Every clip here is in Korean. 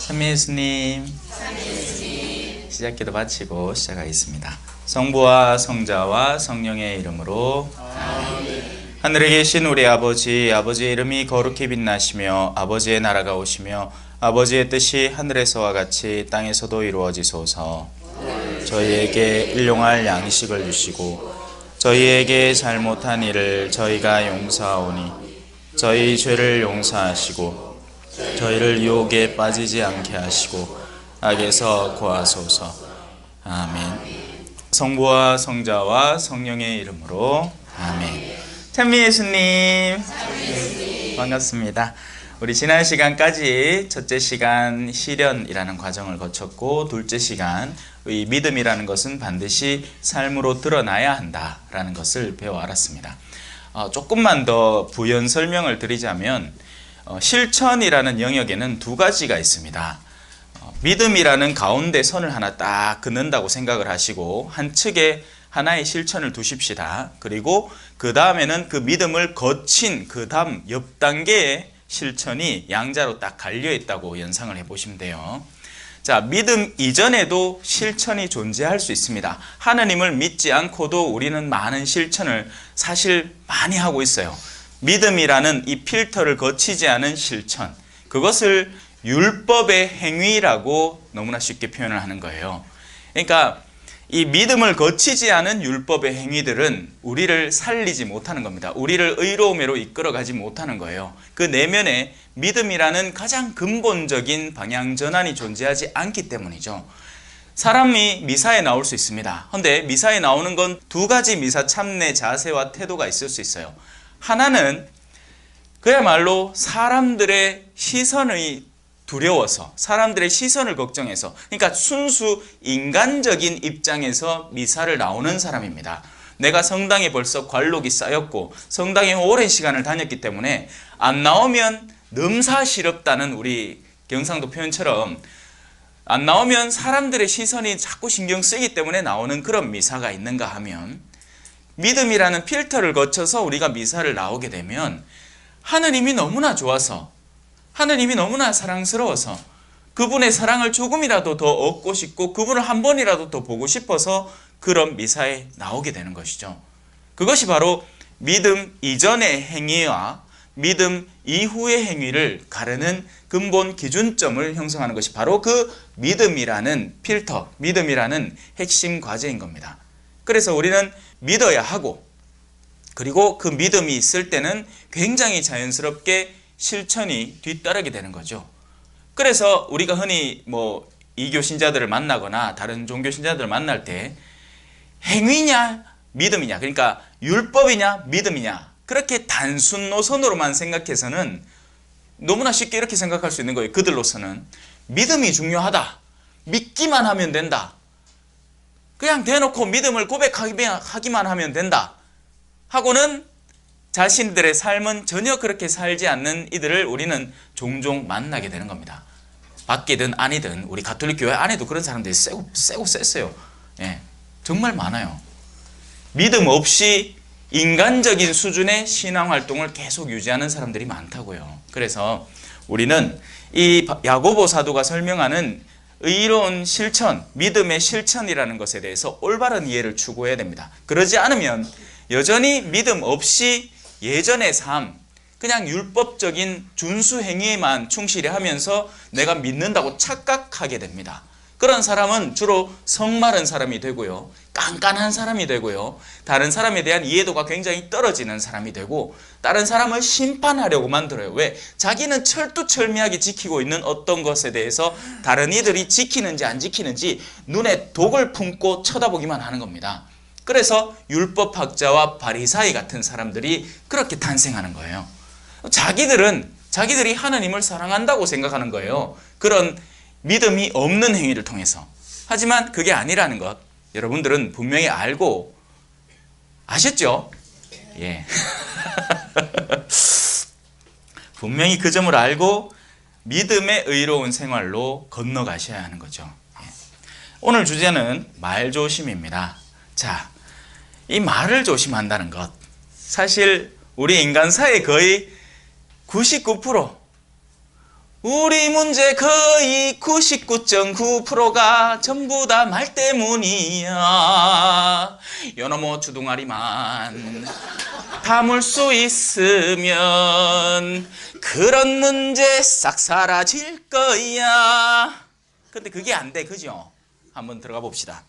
찬미 예수님 시작기도 마치고 시작하겠습니다. 성부와 성자와 성령의 이름으로 아멘. 하늘에 계신 우리 아버지, 아버지의 이름이 거룩히 빛나시며 아버지의 나라가 오시며 아버지의 뜻이 하늘에서와 같이 땅에서도 이루어지소서. 저희에게 일용할 양식을 주시고 저희에게 잘못한 일을 저희가 용서하오니 저희 죄를 용서하시고 저희를 유혹에 빠지지 않게 하시고 악에서 구하소서. 아멘. 성부와 성자와 성령의 이름으로 아멘. 찬미 예수님 반갑습니다. 우리 지난 시간까지 첫째 시간 시련이라는 과정을 거쳤고, 둘째 시간 의 믿음이라는 것은 반드시 삶으로 드러나야 한다라는 것을 배워 알았습니다. 조금만 더 부연 설명을 드리자면 실천이라는 영역에는 두 가지가 있습니다. 믿음이라는 가운데 선을 하나 딱 긋는다고 생각을 하시고 한 측에 하나의 실천을 두십시다. 그리고 그 다음에는 그 믿음을 거친 그 다음 옆 단계의 실천이 양자로 딱 갈려 있다고 연상을 해보시면 돼요. 자, 믿음 이전에도 실천이 존재할 수 있습니다. 하느님을 믿지 않고도 우리는 많은 실천을 사실 많이 하고 있어요. 믿음이라는 이 필터를 거치지 않은 실천, 그것을 율법의 행위라고 너무나 쉽게 표현을 하는 거예요. 그러니까 이 믿음을 거치지 않은 율법의 행위들은 우리를 살리지 못하는 겁니다. 우리를 의로움으로 이끌어가지 못하는 거예요. 그 내면에 믿음이라는 가장 근본적인 방향 전환이 존재하지 않기 때문이죠. 사람이 미사에 나올 수 있습니다. 그런데 미사에 나오는 건 두 가지 미사 참내 자세와 태도가 있을 수 있어요. 하나는 그야말로 사람들의 시선이 두려워서, 사람들의 시선을 걱정해서, 그러니까 순수 인간적인 입장에서 미사를 나오는 사람입니다. 내가 성당에 벌써 관록이 쌓였고 성당에 오랜 시간을 다녔기 때문에 안 나오면 넘사시럽다는 우리 경상도 표현처럼 안 나오면 사람들의 시선이 자꾸 신경 쓰이기 때문에 나오는 그런 미사가 있는가 하면, 믿음이라는 필터를 거쳐서 우리가 미사를 나오게 되면 하느님이 너무나 좋아서, 하느님이 너무나 사랑스러워서 그분의 사랑을 조금이라도 더 얻고 싶고 그분을 한 번이라도 더 보고 싶어서 그런 미사에 나오게 되는 것이죠. 그것이 바로 믿음 이전의 행위와 믿음 이후의 행위를 가르는 근본 기준점을 형성하는 것이 바로 그 믿음이라는 필터, 믿음이라는 핵심 과제인 겁니다. 그래서 우리는 믿어야 하고, 그리고 그 믿음이 있을 때는 굉장히 자연스럽게 실천이 뒤따르게 되는 거죠. 그래서 우리가 흔히 이교 신자들을 만나거나 다른 종교 신자들을 만날 때 행위냐 믿음이냐, 그러니까 율법이냐 믿음이냐, 그렇게 단순 노선으로만 생각해서는 너무나 쉽게 이렇게 생각할 수 있는 거예요. 그들로서는 믿음이 중요하다, 믿기만 하면 된다, 그냥 대놓고 믿음을 고백하기만 하면 된다 하고는 자신들의 삶은 전혀 그렇게 살지 않는 이들을 우리는 종종 만나게 되는 겁니다. 밖이든 아니든 우리 가톨릭 교회 안에도 그런 사람들이 세고 셌어요. 예, 정말 많아요. 믿음 없이 인간적인 수준의 신앙활동을 계속 유지하는 사람들이 많다고요. 그래서 우리는 이 야고보 사도가 설명하는 의로운 실천, 믿음의 실천이라는 것에 대해서 올바른 이해를 추구해야 됩니다. 그러지 않으면 여전히 믿음 없이 예전의 삶, 그냥 율법적인 준수 행위에만 충실히 하면서 내가 믿는다고 착각하게 됩니다. 그런 사람은 주로 성마른 사람이 되고요, 깐깐한 사람이 되고요, 다른 사람에 대한 이해도가 굉장히 떨어지는 사람이 되고, 다른 사람을 심판하려고 만들어요. 왜? 자기는 철두철미하게 지키고 있는 어떤 것에 대해서 다른 이들이 지키는지 안 지키는지 눈에 독을 품고 쳐다보기만 하는 겁니다. 그래서 율법학자와 바리사이 같은 사람들이 그렇게 탄생하는 거예요. 자기들이 하느님을 사랑한다고 생각하는 거예요. 그런 믿음이 없는 행위를 통해서. 하지만 그게 아니라는 것 여러분들은 분명히 알고 아셨죠? 예. 분명히 그 점을 알고 믿음의 의로운 생활로 건너가셔야 하는 거죠. 예. 오늘 주제는 말조심입니다. 자, 이 말을 조심한다는 것, 사실 우리 인간사의 거의 99% 우리 문제 거의 99.9%가 전부 다 말 때문이야. 요놈의 주둥아리만 담을 수 있으면 그런 문제 싹 사라질 거야. 근데 그게 안 돼, 그죠? 한번 들어가 봅시다.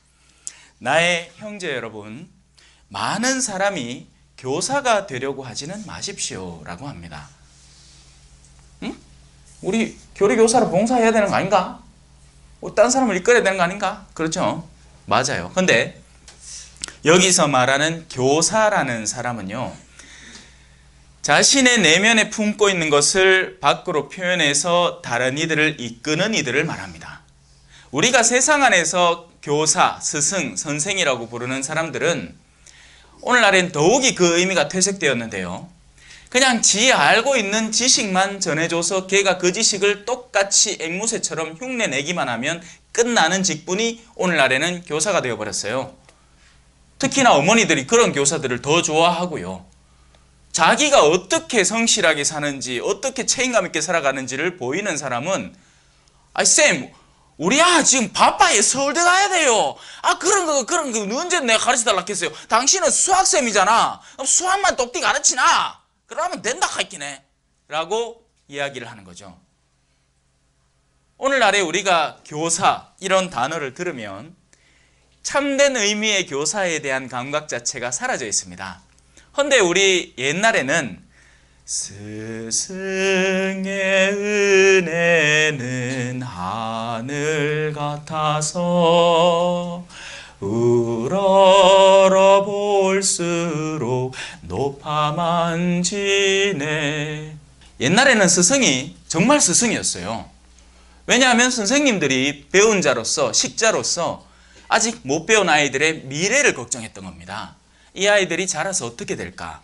나의 형제 여러분, 많은 사람이 교사가 되려고 하지는 마십시오 라고 합니다. 응? 우리 교리교사로 봉사해야 되는 거 아닌가? 우리 딴 사람을 이끌어야 되는 거 아닌가? 그렇죠? 맞아요. 근데 여기서 말하는 교사라는 사람은요, 자신의 내면에 품고 있는 것을 밖으로 표현해서 다른 이들을 이끄는 이들을 말합니다. 우리가 세상 안에서 교사, 스승, 선생이라고 부르는 사람들은 오늘날엔 더욱이 그 의미가 퇴색되었는데요. 그냥 지 알고 있는 지식만 전해줘서 걔가 그 지식을 똑같이 앵무새처럼 흉내내기만 하면 끝나는 직분이 오늘날에는 교사가 되어버렸어요. 특히나 어머니들이 그런 교사들을 더 좋아하고요. 자기가 어떻게 성실하게 사는지, 어떻게 책임감 있게 살아가는지를 보이는 사람은 쌤, 우리 지금 바빠요. 서울대 가야 돼요. 그런 거 언제 내가 가르쳐달라 했어요. 당신은 수학쌤이잖아. 그럼 수학만 똑띠 가르치나? 그러면 된다 했기네. 라고 이야기를 하는 거죠. 오늘날에 우리가 교사 이런 단어를 들으면 참된 의미의 교사에 대한 감각 자체가 사라져 있습니다. 그런데 우리 옛날에는 스승의 은혜는 하늘 같아서 우러러 볼수록 높아만 지네. 옛날에는 스승이 정말 스승이었어요. 왜냐하면 선생님들이 배운 자로서, 식자로서 아직 못 배운 아이들의 미래를 걱정했던 겁니다. 이 아이들이 자라서 어떻게 될까?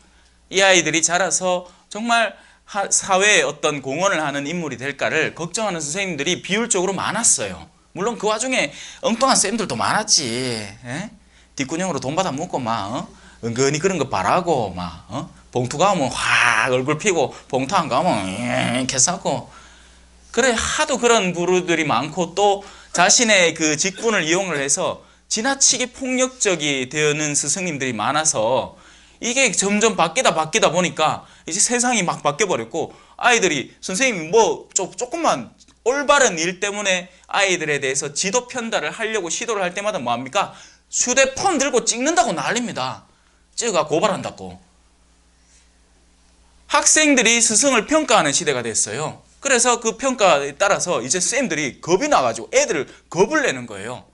이 아이들이 자라서 정말 사회에 어떤 공헌을 하는 인물이 될까를 걱정하는 선생님들이 비율적으로 많았어요. 물론 그 와중에 엉뚱한 쌤들도 많았지. 뒷구녕으로 돈 받아 먹고 은근히 그런 거 바라고 봉투 가면 확 얼굴 피고 봉투 안 가면 이렇게 싸고. 그래 하도 그런 부류들이 많고 또 자신의 그 직분을 이용을 해서 지나치게 폭력적이 되는 스승님들이 많아서 이게 점점 바뀌다 보니까 이제 세상이 막 바뀌어버렸고 아이들이 선생님이 조금만 올바른 일 때문에 아이들에 대해서 지도 편달을 하려고 시도를 할 때마다 뭐합니까? 휴대폰 들고 찍는다고 난립니다. 찍어가 고발한다고. 학생들이 스승을 평가하는 시대가 됐어요. 그래서 그 평가에 따라서 이제 쌤들이 겁이 나가지고 애들을 겁을 내는 거예요.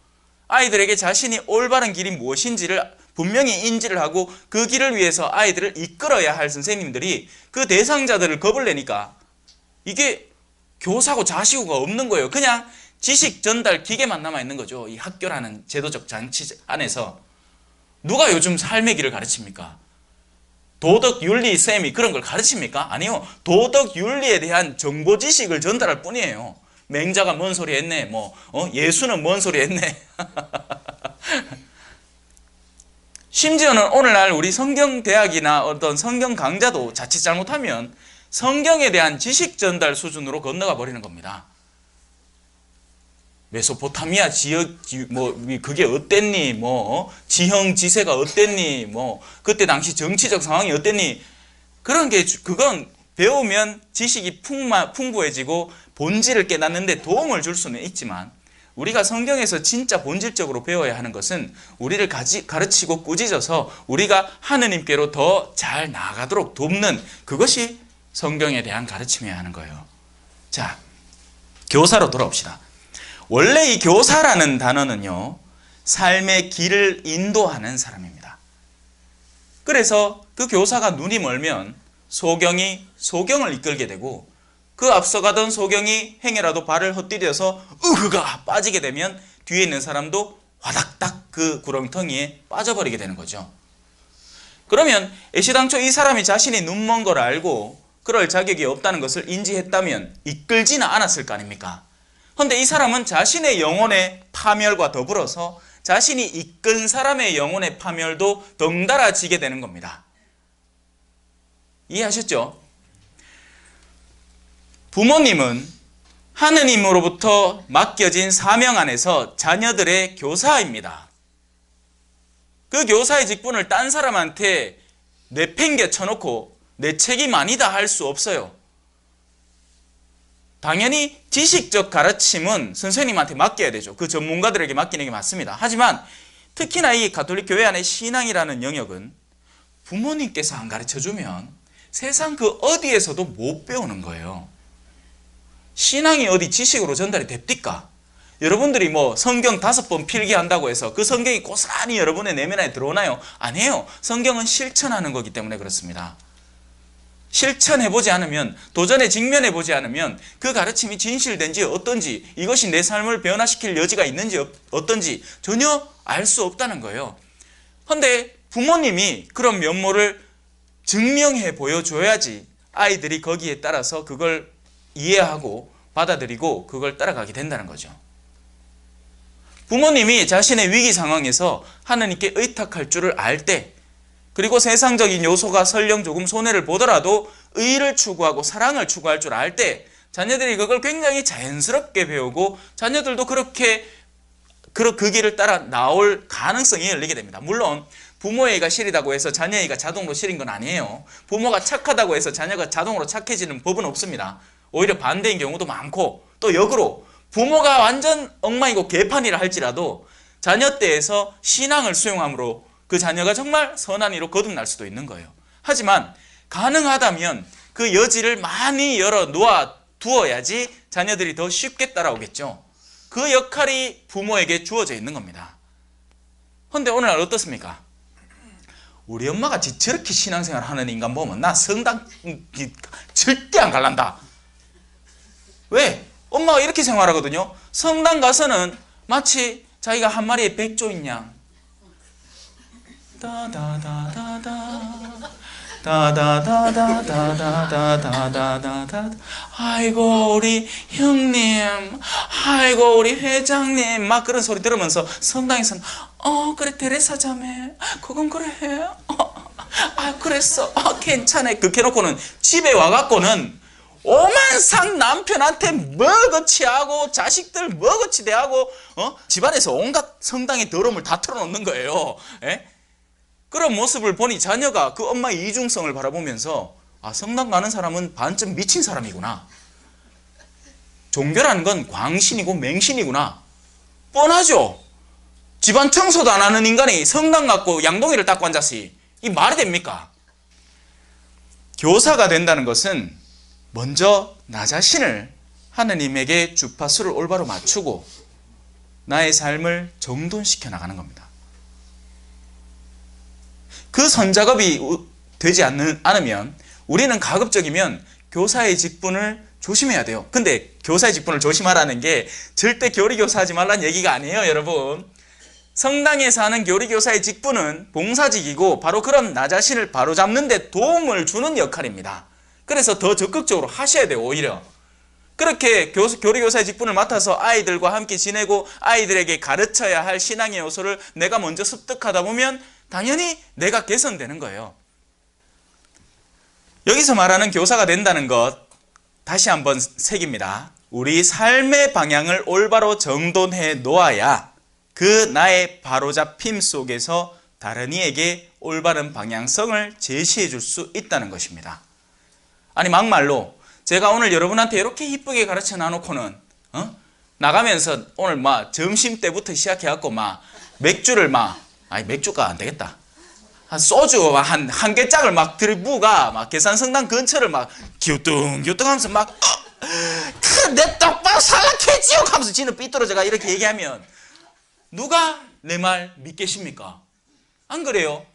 아이들에게 자신이 올바른 길이 무엇인지를 분명히 인지를 하고 그 길을 위해서 아이들을 이끌어야 할 선생님들이 그 대상자들을 겁을 내니까 이게 교사고 자시고가 없는 거예요. 그냥 지식 전달 기계만 남아있는 거죠. 이 학교라는 제도적 장치 안에서. 누가 요즘 삶의 길을 가르칩니까? 도덕 윤리 쌤이 그런 걸 가르칩니까? 아니요. 도덕 윤리에 대한 정보 지식을 전달할 뿐이에요. 맹자가 뭔 소리 했네, 예수는 뭔 소리 했네. 심지어는 오늘날 우리 성경대학이나 어떤 성경 강좌도 자칫 잘못하면 성경에 대한 지식 전달 수준으로 건너가 버리는 겁니다. 메소포타미아 지역 그게 어땠니? 지형 지세가 어땠니? 그때 당시 정치적 상황이 어땠니? 그런 게 그건 배우면 지식이 풍부해지고 본질을 깨닫는데 도움을 줄 수는 있지만 우리가 성경에서 진짜 본질적으로 배워야 하는 것은 우리를 가르치고 꾸짖어서 우리가 하느님께로 더 잘 나아가도록 돕는 그것이 성경에 대한 가르침이어야 하는 거예요. 자, 교사로 돌아옵시다. 원래 이 교사라는 단어는요, 삶의 길을 인도하는 사람입니다. 그래서 그 교사가 눈이 멀면 소경이 소경을 이끌게 되고 그 앞서가던 소경이 행여라도 발을 헛디뎌서 으흐가 빠지게 되면 뒤에 있는 사람도 화닥닥 그 구렁텅이에 빠져버리게 되는 거죠. 그러면 애시당초 이 사람이 자신이 눈먼 걸 알고 그럴 자격이 없다는 것을 인지했다면 이끌지는 않았을 거 아닙니까? 그런데 이 사람은 자신의 영혼의 파멸과 더불어서 자신이 이끈 사람의 영혼의 파멸도 덩달아지게 되는 겁니다. 이해하셨죠? 부모님은 하느님으로부터 맡겨진 사명 안에서 자녀들의 교사입니다. 그 교사의 직분을 딴 사람한테 내팽개 쳐놓고 내 책임 아니다 할 수 없어요. 당연히 지식적 가르침은 선생님한테 맡겨야 되죠. 그 전문가들에게 맡기는 게 맞습니다. 하지만 특히나 이 가톨릭 교회 안의 신앙이라는 영역은 부모님께서 안 가르쳐주면 세상 그 어디에서도 못 배우는 거예요. 신앙이 어디 지식으로 전달이 됩니까? 여러분들이 뭐 성경 5번 필기한다고 해서 그 성경이 고스란히 여러분의 내면 안에 들어오나요? 아니에요. 성경은 실천하는 거기 때문에 그렇습니다. 실천해보지 않으면, 도전에 직면해보지 않으면 그 가르침이 진실된지 어떤지, 이것이 내 삶을 변화시킬 여지가 있는지 어떤지 전혀 알 수 없다는 거예요. 그런데 부모님이 그런 면모를 증명해 보여줘야지 아이들이 거기에 따라서 그걸 이해하고 받아들이고 그걸 따라가게 된다는 거죠. 부모님이 자신의 위기 상황에서 하느님께 의탁할 줄을 알 때, 그리고 세상적인 요소가 설령 조금 손해를 보더라도 의를 추구하고 사랑을 추구할 줄 알 때 자녀들이 그걸 굉장히 자연스럽게 배우고 자녀들도 그렇게 그 길을 따라 나올 가능성이 열리게 됩니다. 물론 부모애가 실이다고 해서 자녀애가 자동으로 실인 건 아니에요. 부모가 착하다고 해서 자녀가 자동으로 착해지는 법은 없습니다. 오히려 반대인 경우도 많고, 또 역으로 부모가 완전 엉망이고 개판이라 할지라도 자녀 때에서 신앙을 수용함으로 그 자녀가 정말 선한 이로 거듭날 수도 있는 거예요. 하지만 가능하다면 그 여지를 많이 열어 놓아 두어야지 자녀들이 더 쉽게 따라오겠죠. 그 역할이 부모에게 주어져 있는 겁니다. 그런데 오늘날 어떻습니까? 우리 엄마가 저렇게 신앙생활 하는 인간 보면 나 성당 절대 안 갈란다. 왜? 엄마가 이렇게 생활하거든요. 성당 가서는 마치 자기가 한 마리의 백조인 양 다다다다다다다다다다다다다다다다다다다 아이고 우리 형님, 아이고 우리 회장님, 막 그런 소리 들으면서 성당에서는 그래 테레사 자매 그건 그래 그랬어 괜찮아 그렇게 해놓고는 집에 와갖고는 오만상 남편한테 뭐거치 하고 자식들 뭐거치 대하고 집안에서 온갖 성당의 더러움을 다 털어놓는 거예요. 예? 그런 모습을 보니 자녀가 그 엄마의 이중성을 바라보면서 성당 가는 사람은 반쯤 미친 사람이구나. 종교라는 건 광신이고 맹신이구나. 뻔하죠. 집안 청소도 안 하는 인간이 성당 갖고 양동이를 닦고 앉았으니 이 말이 됩니까? 교사가 된다는 것은 먼저 나 자신을 하느님에게 주파수를 올바로 맞추고 나의 삶을 정돈시켜 나가는 겁니다. 그 선작업이 되지 않으면 우리는 가급적이면 교사의 직분을 조심해야 돼요. 근데 교사의 직분을 조심하라는 게 절대 교리교사 하지 말라는 얘기가 아니에요, 여러분. 성당에서 하는 교리교사의 직분은 봉사직이고 바로 그런 나 자신을 바로잡는 데 도움을 주는 역할입니다. 그래서 더 적극적으로 하셔야 돼요, 오히려. 그렇게 교리교사의 직분을 맡아서 아이들과 함께 지내고 아이들에게 가르쳐야 할 신앙의 요소를 내가 먼저 습득하다 보면 당연히 내가 개선되는 거예요. 여기서 말하는 교사가 된다는 것 다시 한번 새깁니다. 우리 삶의 방향을 올바로 정돈해 놓아야 그 나의 바로잡힘 속에서 다른 이에게 올바른 방향성을 제시해 줄 수 있다는 것입니다. 아니 막말로 제가 오늘 여러분한테 이렇게 이쁘게 가르쳐 놔놓고는 나가면서 오늘 막 점심 때부터 시작해갖고 막 맥주를 맥주가 안 되겠다. 소주 한 개짝을 막 들이부가 막 계산성당 근처를 막 기우뚱기우뚱하면서 막 내 똑바로 살락해지요 하면서 지는 삐뚤어져가 이렇게 얘기하면 누가 내 말 믿겠습니까? 안 그래요?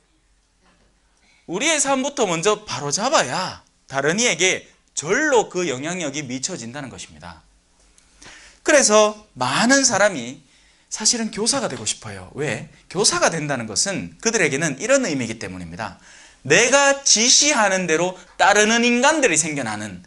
우리의 삶부터 먼저 바로 잡아야 다른 이에게 절로 그 영향력이 미쳐진다는 것입니다. 그래서 많은 사람이 사실은 교사가 되고 싶어요. 왜? 교사가 된다는 것은 그들에게는 이런 의미이기 때문입니다. 내가 지시하는 대로 따르는 인간들이 생겨나는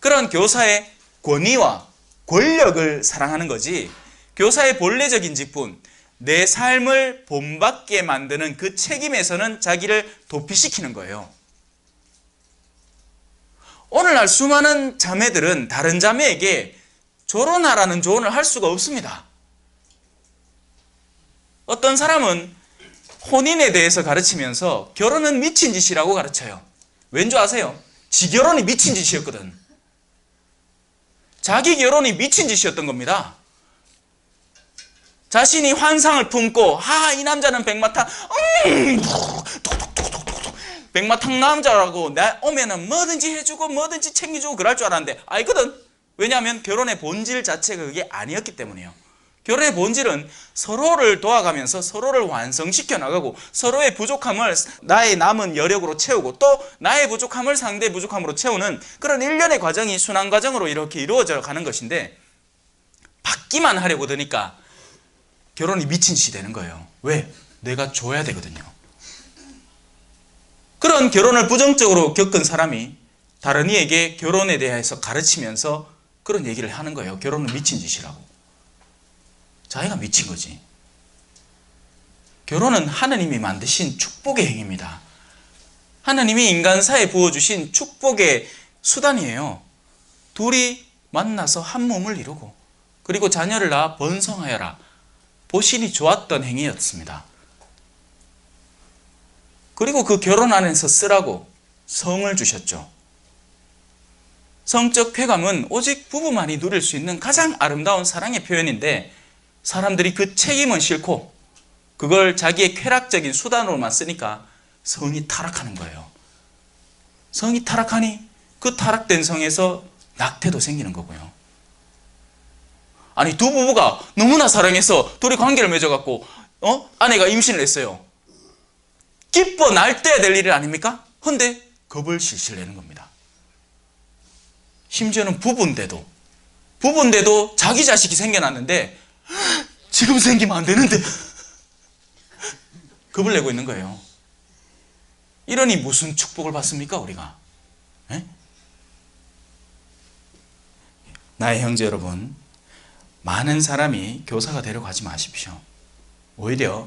그런 교사의 권위와 권력을 사랑하는 거지, 교사의 본래적인 직분, 내 삶을 본받게 만드는 그 책임에서는 자기를 도피시키는 거예요. 오늘날 수많은 자매들은 다른 자매에게 결혼하라는 조언을 할 수가 없습니다. 어떤 사람은 혼인에 대해서 가르치면서 결혼은 미친 짓이라고 가르쳐요. 왠지 아세요? 지 결혼이 미친 짓이었거든. 자기 결혼이 미친 짓이었던 겁니다. 자신이 환상을 품고 이 남자는 백마탄 백마탄 남자라고 나 오면은 뭐든지 해주고 뭐든지 챙겨주고 그럴 줄 알았는데 아니거든. 왜냐하면 결혼의 본질 자체가 그게 아니었기 때문이에요. 결혼의 본질은 서로를 도와가면서 서로를 완성시켜 나가고 서로의 부족함을 나의 남은 여력으로 채우고 또 나의 부족함을 상대의 부족함으로 채우는 그런 일련의 과정이 순환 과정으로 이렇게 이루어져 가는 것인데, 받기만 하려고 드니까 결혼이 미친 짓이 되는 거예요. 왜? 내가 줘야 되거든요. 그런 결혼을 부정적으로 겪은 사람이 다른 이에게 결혼에 대해서 가르치면서 그런 얘기를 하는 거예요. 결혼은 미친 짓이라고. 자기가 미친 거지. 결혼은 하나님이 만드신 축복의 행위입니다. 하나님이 인간사에 부어주신 축복의 수단이에요. 둘이 만나서 한 몸을 이루고 그리고 자녀를 낳아 번성하여라. 보신이 좋았던 행위였습니다. 그리고 그 결혼 안에서 쓰라고 성을 주셨죠. 성적 쾌감은 오직 부부만이 누릴 수 있는 가장 아름다운 사랑의 표현인데, 사람들이 그 책임은 싫고 그걸 자기의 쾌락적인 수단으로만 쓰니까 성이 타락하는 거예요. 성이 타락하니 그 타락된 성에서 낙태도 생기는 거고요. 아니, 두 부부가 너무나 사랑해서 둘이 관계를 맺어갖고 아내가 임신을 했어요. 기뻐 날뛰어야 될 일 아닙니까? 근데 겁을 실실 내는 겁니다. 심지어는 부부인데도 자기 자식이 생겨났는데 지금 생기면 안 되는데 겁을 내고 있는 거예요. 이러니 무슨 축복을 받습니까, 우리가? 에? 나의 형제 여러분, 많은 사람이 교사가 되려고 하지 마십시오. 오히려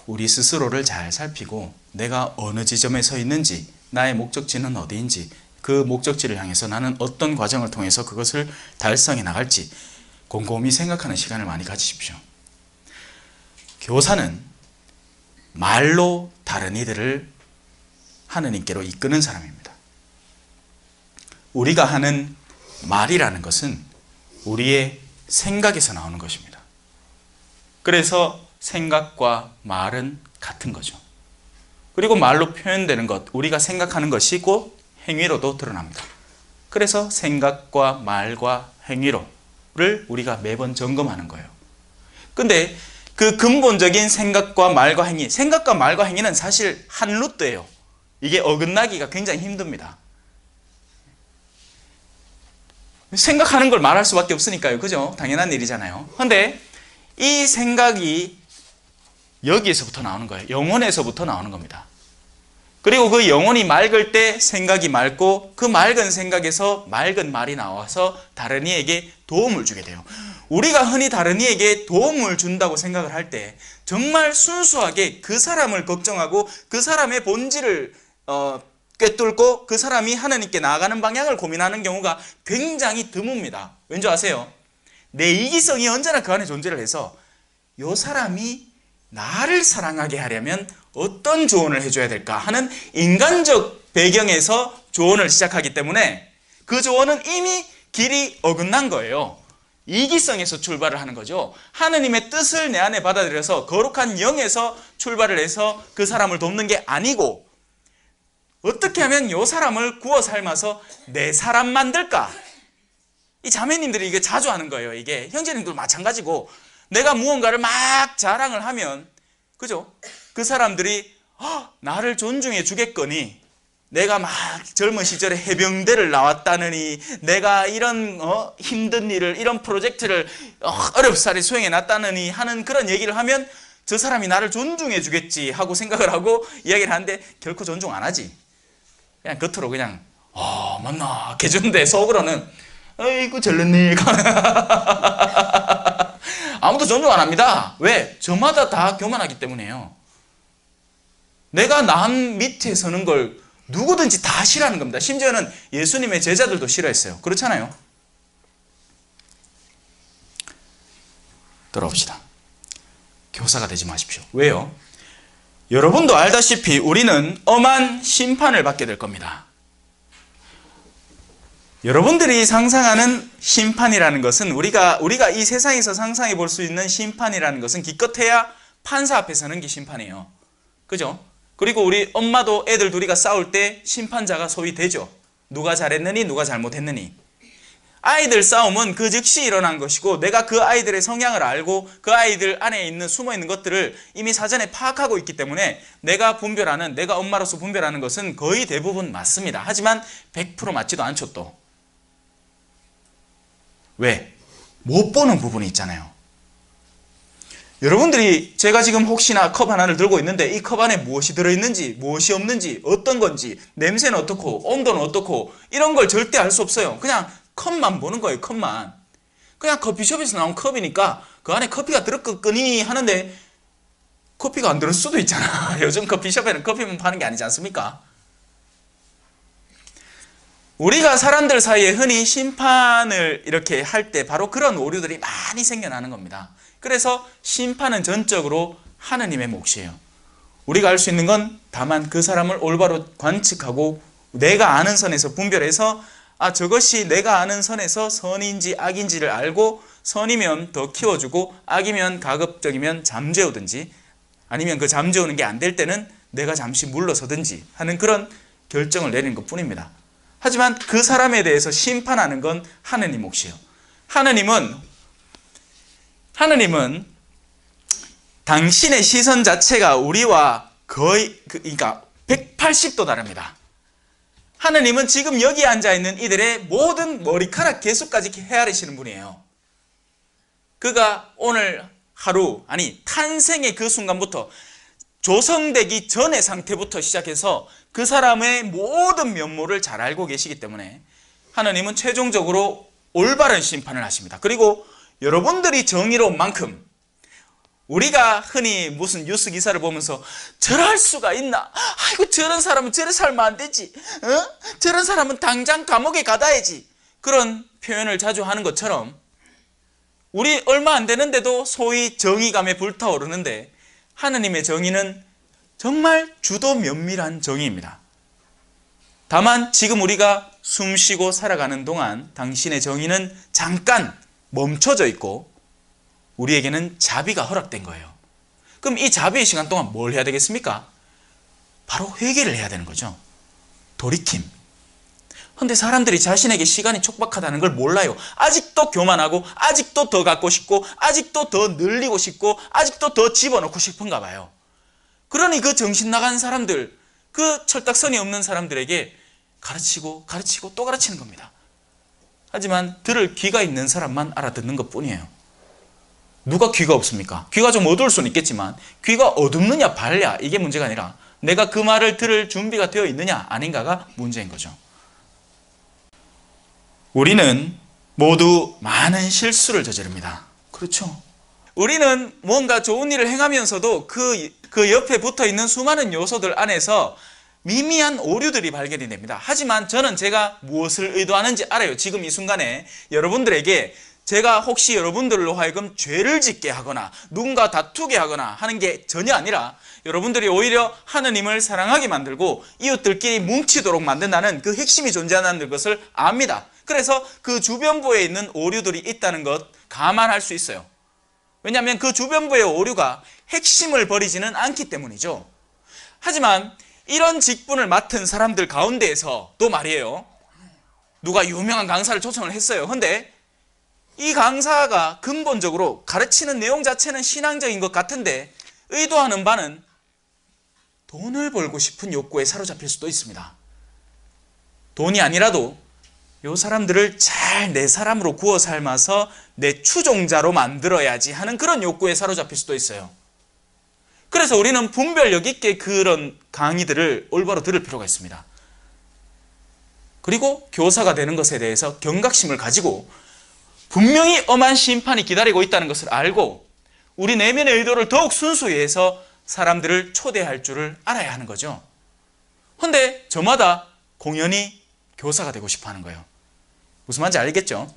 우리 스스로를 잘 살피고 내가 어느 지점에 서 있는지, 나의 목적지는 어디인지, 그 목적지를 향해서 나는 어떤 과정을 통해서 그것을 달성해 나갈지 곰곰이 생각하는 시간을 많이 가지십시오. 교사는 말로 다른 이들을 하느님께로 이끄는 사람입니다. 우리가 하는 말이라는 것은 우리의 생각에서 나오는 것입니다. 그래서 생각과 말은 같은 거죠. 그리고 말로 표현되는 것, 우리가 생각하는 것이 곧 행위로도 드러납니다. 그래서 생각과 말과 행위로를 우리가 매번 점검하는 거예요. 근데 그 근본적인 생각과 말과 행위, 생각과 말과 행위는 사실 한 루트예요. 이게 어긋나기가 굉장히 힘듭니다. 생각하는 걸 말할 수밖에 없으니까요. 그죠? 당연한 일이잖아요. 근데 이 생각이 여기에서부터 나오는 거예요. 영혼에서부터 나오는 겁니다. 그리고 그 영혼이 맑을 때 생각이 맑고 그 맑은 생각에서 맑은 말이 나와서 다른 이에게 도움을 주게 돼요. 우리가 흔히 다른 이에게 도움을 준다고 생각을 할 때 정말 순수하게 그 사람을 걱정하고 그 사람의 본질을 꿰뚫고 그 사람이 하나님께 나아가는 방향을 고민하는 경우가 굉장히 드뭅니다. 왠지 아세요? 내 이기성이 언제나 그 안에 존재를 해서 이 사람이 나를 사랑하게 하려면 어떤 조언을 해줘야 될까 하는 인간적 배경에서 조언을 시작하기 때문에 그 조언은 이미 길이 어긋난 거예요. 이기성에서 출발을 하는 거죠. 하느님의 뜻을 내 안에 받아들여서 거룩한 영에서 출발을 해서 그 사람을 돕는 게 아니고, 어떻게 하면 이 사람을 구워 삶아서 내 사람 만들까? 이 자매님들이 이게 자주 하는 거예요. 이게 형제님들 마찬가지고, 내가 무언가를 막 자랑을 하면, 그죠? 그 사람들이 나를 존중해 주겠거니, 내가 막 젊은 시절에 해병대를 나왔다느니, 내가 이런 힘든 일을, 이런 프로젝트를 어렵사리 수행해 놨다느니 하는 그런 얘기를 하면 저 사람이 나를 존중해 주겠지 하고 생각을 하고 이야기를 하는데 결코 존중 안 하지. 그냥 겉으로 그냥 맞나 해주는데 속으로는 아이고 잘났네. 아무도 존중 안 합니다. 왜? 저마다 다 교만하기 때문이에요. 내가 남 밑에 서는 걸 누구든지 다 싫어하는 겁니다. 심지어는 예수님의 제자들도 싫어했어요. 그렇잖아요. 돌아옵시다. 교사가 되지 마십시오. 왜요? 여러분도 알다시피 우리는 엄한 심판을 받게 될 겁니다. 여러분들이 상상하는 심판이라는 것은 우리가 이 세상에서 상상해 볼 수 있는 심판이라는 것은 기껏해야 판사 앞에 서는 게 심판이에요. 그죠? 그리고 우리 엄마도 애들 둘이가 싸울 때 심판자가 소위 되죠. 누가 잘했느니 누가 잘못했느니. 아이들 싸움은 그 즉시 일어난 것이고 내가 그 아이들의 성향을 알고 그 아이들 안에 있는 숨어있는 것들을 이미 사전에 파악하고 있기 때문에 내가 엄마로서 분별하는 것은 거의 대부분 맞습니다. 하지만 100% 맞지도 않죠 또. 왜? 못 보는 부분이 있잖아요. 여러분들이 제가 지금 혹시나 컵 하나를 들고 있는데 이 컵 안에 무엇이 들어있는지 무엇이 없는지 어떤 건지 냄새는 어떻고 온도는 어떻고 이런 걸 절대 알 수 없어요. 그냥 컵만 보는 거예요. 컵만. 그냥 커피숍에서 나온 컵이니까 그 안에 커피가 들었겠거니 하는데 커피가 안 들을 수도 있잖아. 요즘 커피숍에는 커피만 파는 게 아니지 않습니까? 우리가 사람들 사이에 흔히 심판을 이렇게 할 때 바로 그런 오류들이 많이 생겨나는 겁니다. 그래서 심판은 전적으로 하느님의 몫이에요. 우리가 알 수 있는 건 다만 그 사람을 올바로 관측하고 내가 아는 선에서 분별해서 저것이 내가 아는 선에서 선인지 악인지를 알고 선이면 더 키워주고 악이면 가급적이면 잠재우든지 아니면 그 잠재우는 게 안 될 때는 내가 잠시 물러서든지 하는 그런 결정을 내리는 것 뿐입니다. 하지만 그 사람에 대해서 심판하는 건 하느님 몫이에요. 하느님은 당신의 시선 자체가 우리와 거의 그러니까 180도 다릅니다. 하느님은 지금 여기 앉아있는 이들의 모든 머리카락 개수까지 헤아리시는 분이에요. 그가 오늘 하루, 탄생의 그 순간부터 조성되기 전의 상태부터 시작해서 그 사람의 모든 면모를 잘 알고 계시기 때문에 하느님은 최종적으로 올바른 심판을 하십니다. 그리고 여러분들이 정의로운 만큼 우리가 흔히 무슨 뉴스 기사를 보면서 저럴 수가 있나? 아이고 저런 사람은 저래 살면 안 되지. 저런 사람은 당장 감옥에 가다야지. 그런 표현을 자주 하는 것처럼 우리 얼마 안 되는데도 소위 정의감에 불타오르는데 하느님의 정의는 정말 주도 면밀한 정의입니다. 다만 지금 우리가 숨쉬고 살아가는 동안 당신의 정의는 잠깐 멈춰져 있고 우리에게는 자비가 허락된 거예요. 그럼 이 자비의 시간 동안 뭘 해야 되겠습니까? 바로 회개를 해야 되는 거죠. 돌이킴. 그런데 사람들이 자신에게 시간이 촉박하다는 걸 몰라요. 아직도 교만하고 아직도 더 갖고 싶고 아직도 더 늘리고 싶고 아직도 더 집어넣고 싶은가 봐요. 그러니 그 정신 나간 사람들, 그 철딱선이 없는 사람들에게 가르치고 또 가르치는 겁니다. 하지만 들을 귀가 있는 사람만 알아듣는 것뿐이에요. 누가 귀가 없습니까? 귀가 좀 어두울 수는 있겠지만 귀가 어둡느냐 밝냐 이게 문제가 아니라 내가 그 말을 들을 준비가 되어 있느냐 아닌가가 문제인 거죠. 우리는 모두 많은 실수를 저지릅니다. 그렇죠? 우리는 뭔가 좋은 일을 행하면서도 그 옆에 붙어있는 수많은 요소들 안에서 미미한 오류들이 발견이 됩니다. 하지만 저는 제가 무엇을 의도하는지 알아요. 지금 이 순간에 여러분들에게 제가 혹시 여러분들로 하여금 죄를 짓게 하거나 누군가 다투게 하거나 하는 게 전혀 아니라 여러분들이 오히려 하느님을 사랑하게 만들고 이웃들끼리 뭉치도록 만든다는 그 핵심이 존재한다는 것을 압니다. 그래서 그 주변부에 있는 오류들이 있다는 것 감안할 수 있어요. 왜냐하면 그 주변부의 오류가 핵심을 버리지는 않기 때문이죠. 하지만 이런 직분을 맡은 사람들 가운데에서 또 말이에요. 누가 유명한 강사를 초청을 했어요. 그런데 이 강사가 근본적으로 가르치는 내용 자체는 신앙적인 것 같은데 의도하는 바는 돈을 벌고 싶은 욕구에 사로잡힐 수도 있습니다. 돈이 아니라도 이 사람들을 잘 내 사람으로 구워 삶아서 내 추종자로 만들어야지 하는 그런 욕구에 사로잡힐 수도 있어요. 그래서 우리는 분별력 있게 그런 강의들을 올바로 들을 필요가 있습니다. 그리고 교사가 되는 것에 대해서 경각심을 가지고 분명히 엄한 심판이 기다리고 있다는 것을 알고 우리 내면의 의도를 더욱 순수히 해서 사람들을 초대할 줄을 알아야 하는 거죠. 그런데 저마다 공연히 교사가 되고 싶어 하는 거예요. 무슨 말인지 알겠죠?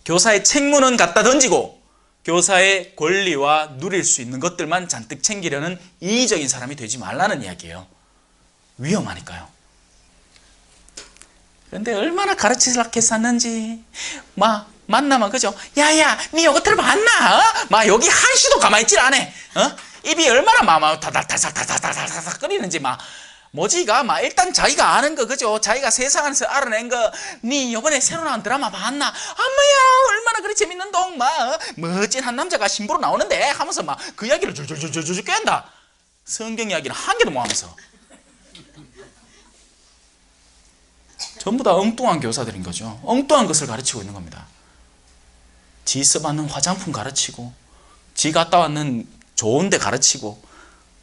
교사의 책무는 갖다 던지고 교사의 권리와 누릴 수 있는 것들만 잔뜩 챙기려는 이기적인 사람이 되지 말라는 이야기예요. 위험하니까요. 그런데 얼마나 가르치려고 했었는지 막 만나면 그죠? 야야 니 요것들 봤나? 막 여기 한시도 가만히 있질 않아. 입이 얼마나 막 다닥다닥다닥다닥 끓이는지 막 뭐지가 막 일단 자기가 아는 거 그죠? 자기가 세상 안에서 알아낸 거 니 요번에 새로 나온 드라마 봤나? 엄마야 얼마나 그리 재밌는 동 막 멋진 한 남자가 신부로 나오는데 하면서 막 그 이야기를 줄줄줄줄줄 깬다. 성경 이야기를 한 개도 못 하면서 전부 다 엉뚱한 교사들인 거죠. 엉뚱한 것을 가르치고 있는 겁니다. 지 써봤는 화장품 가르치고 지 갔다 왔는 좋은 데 가르치고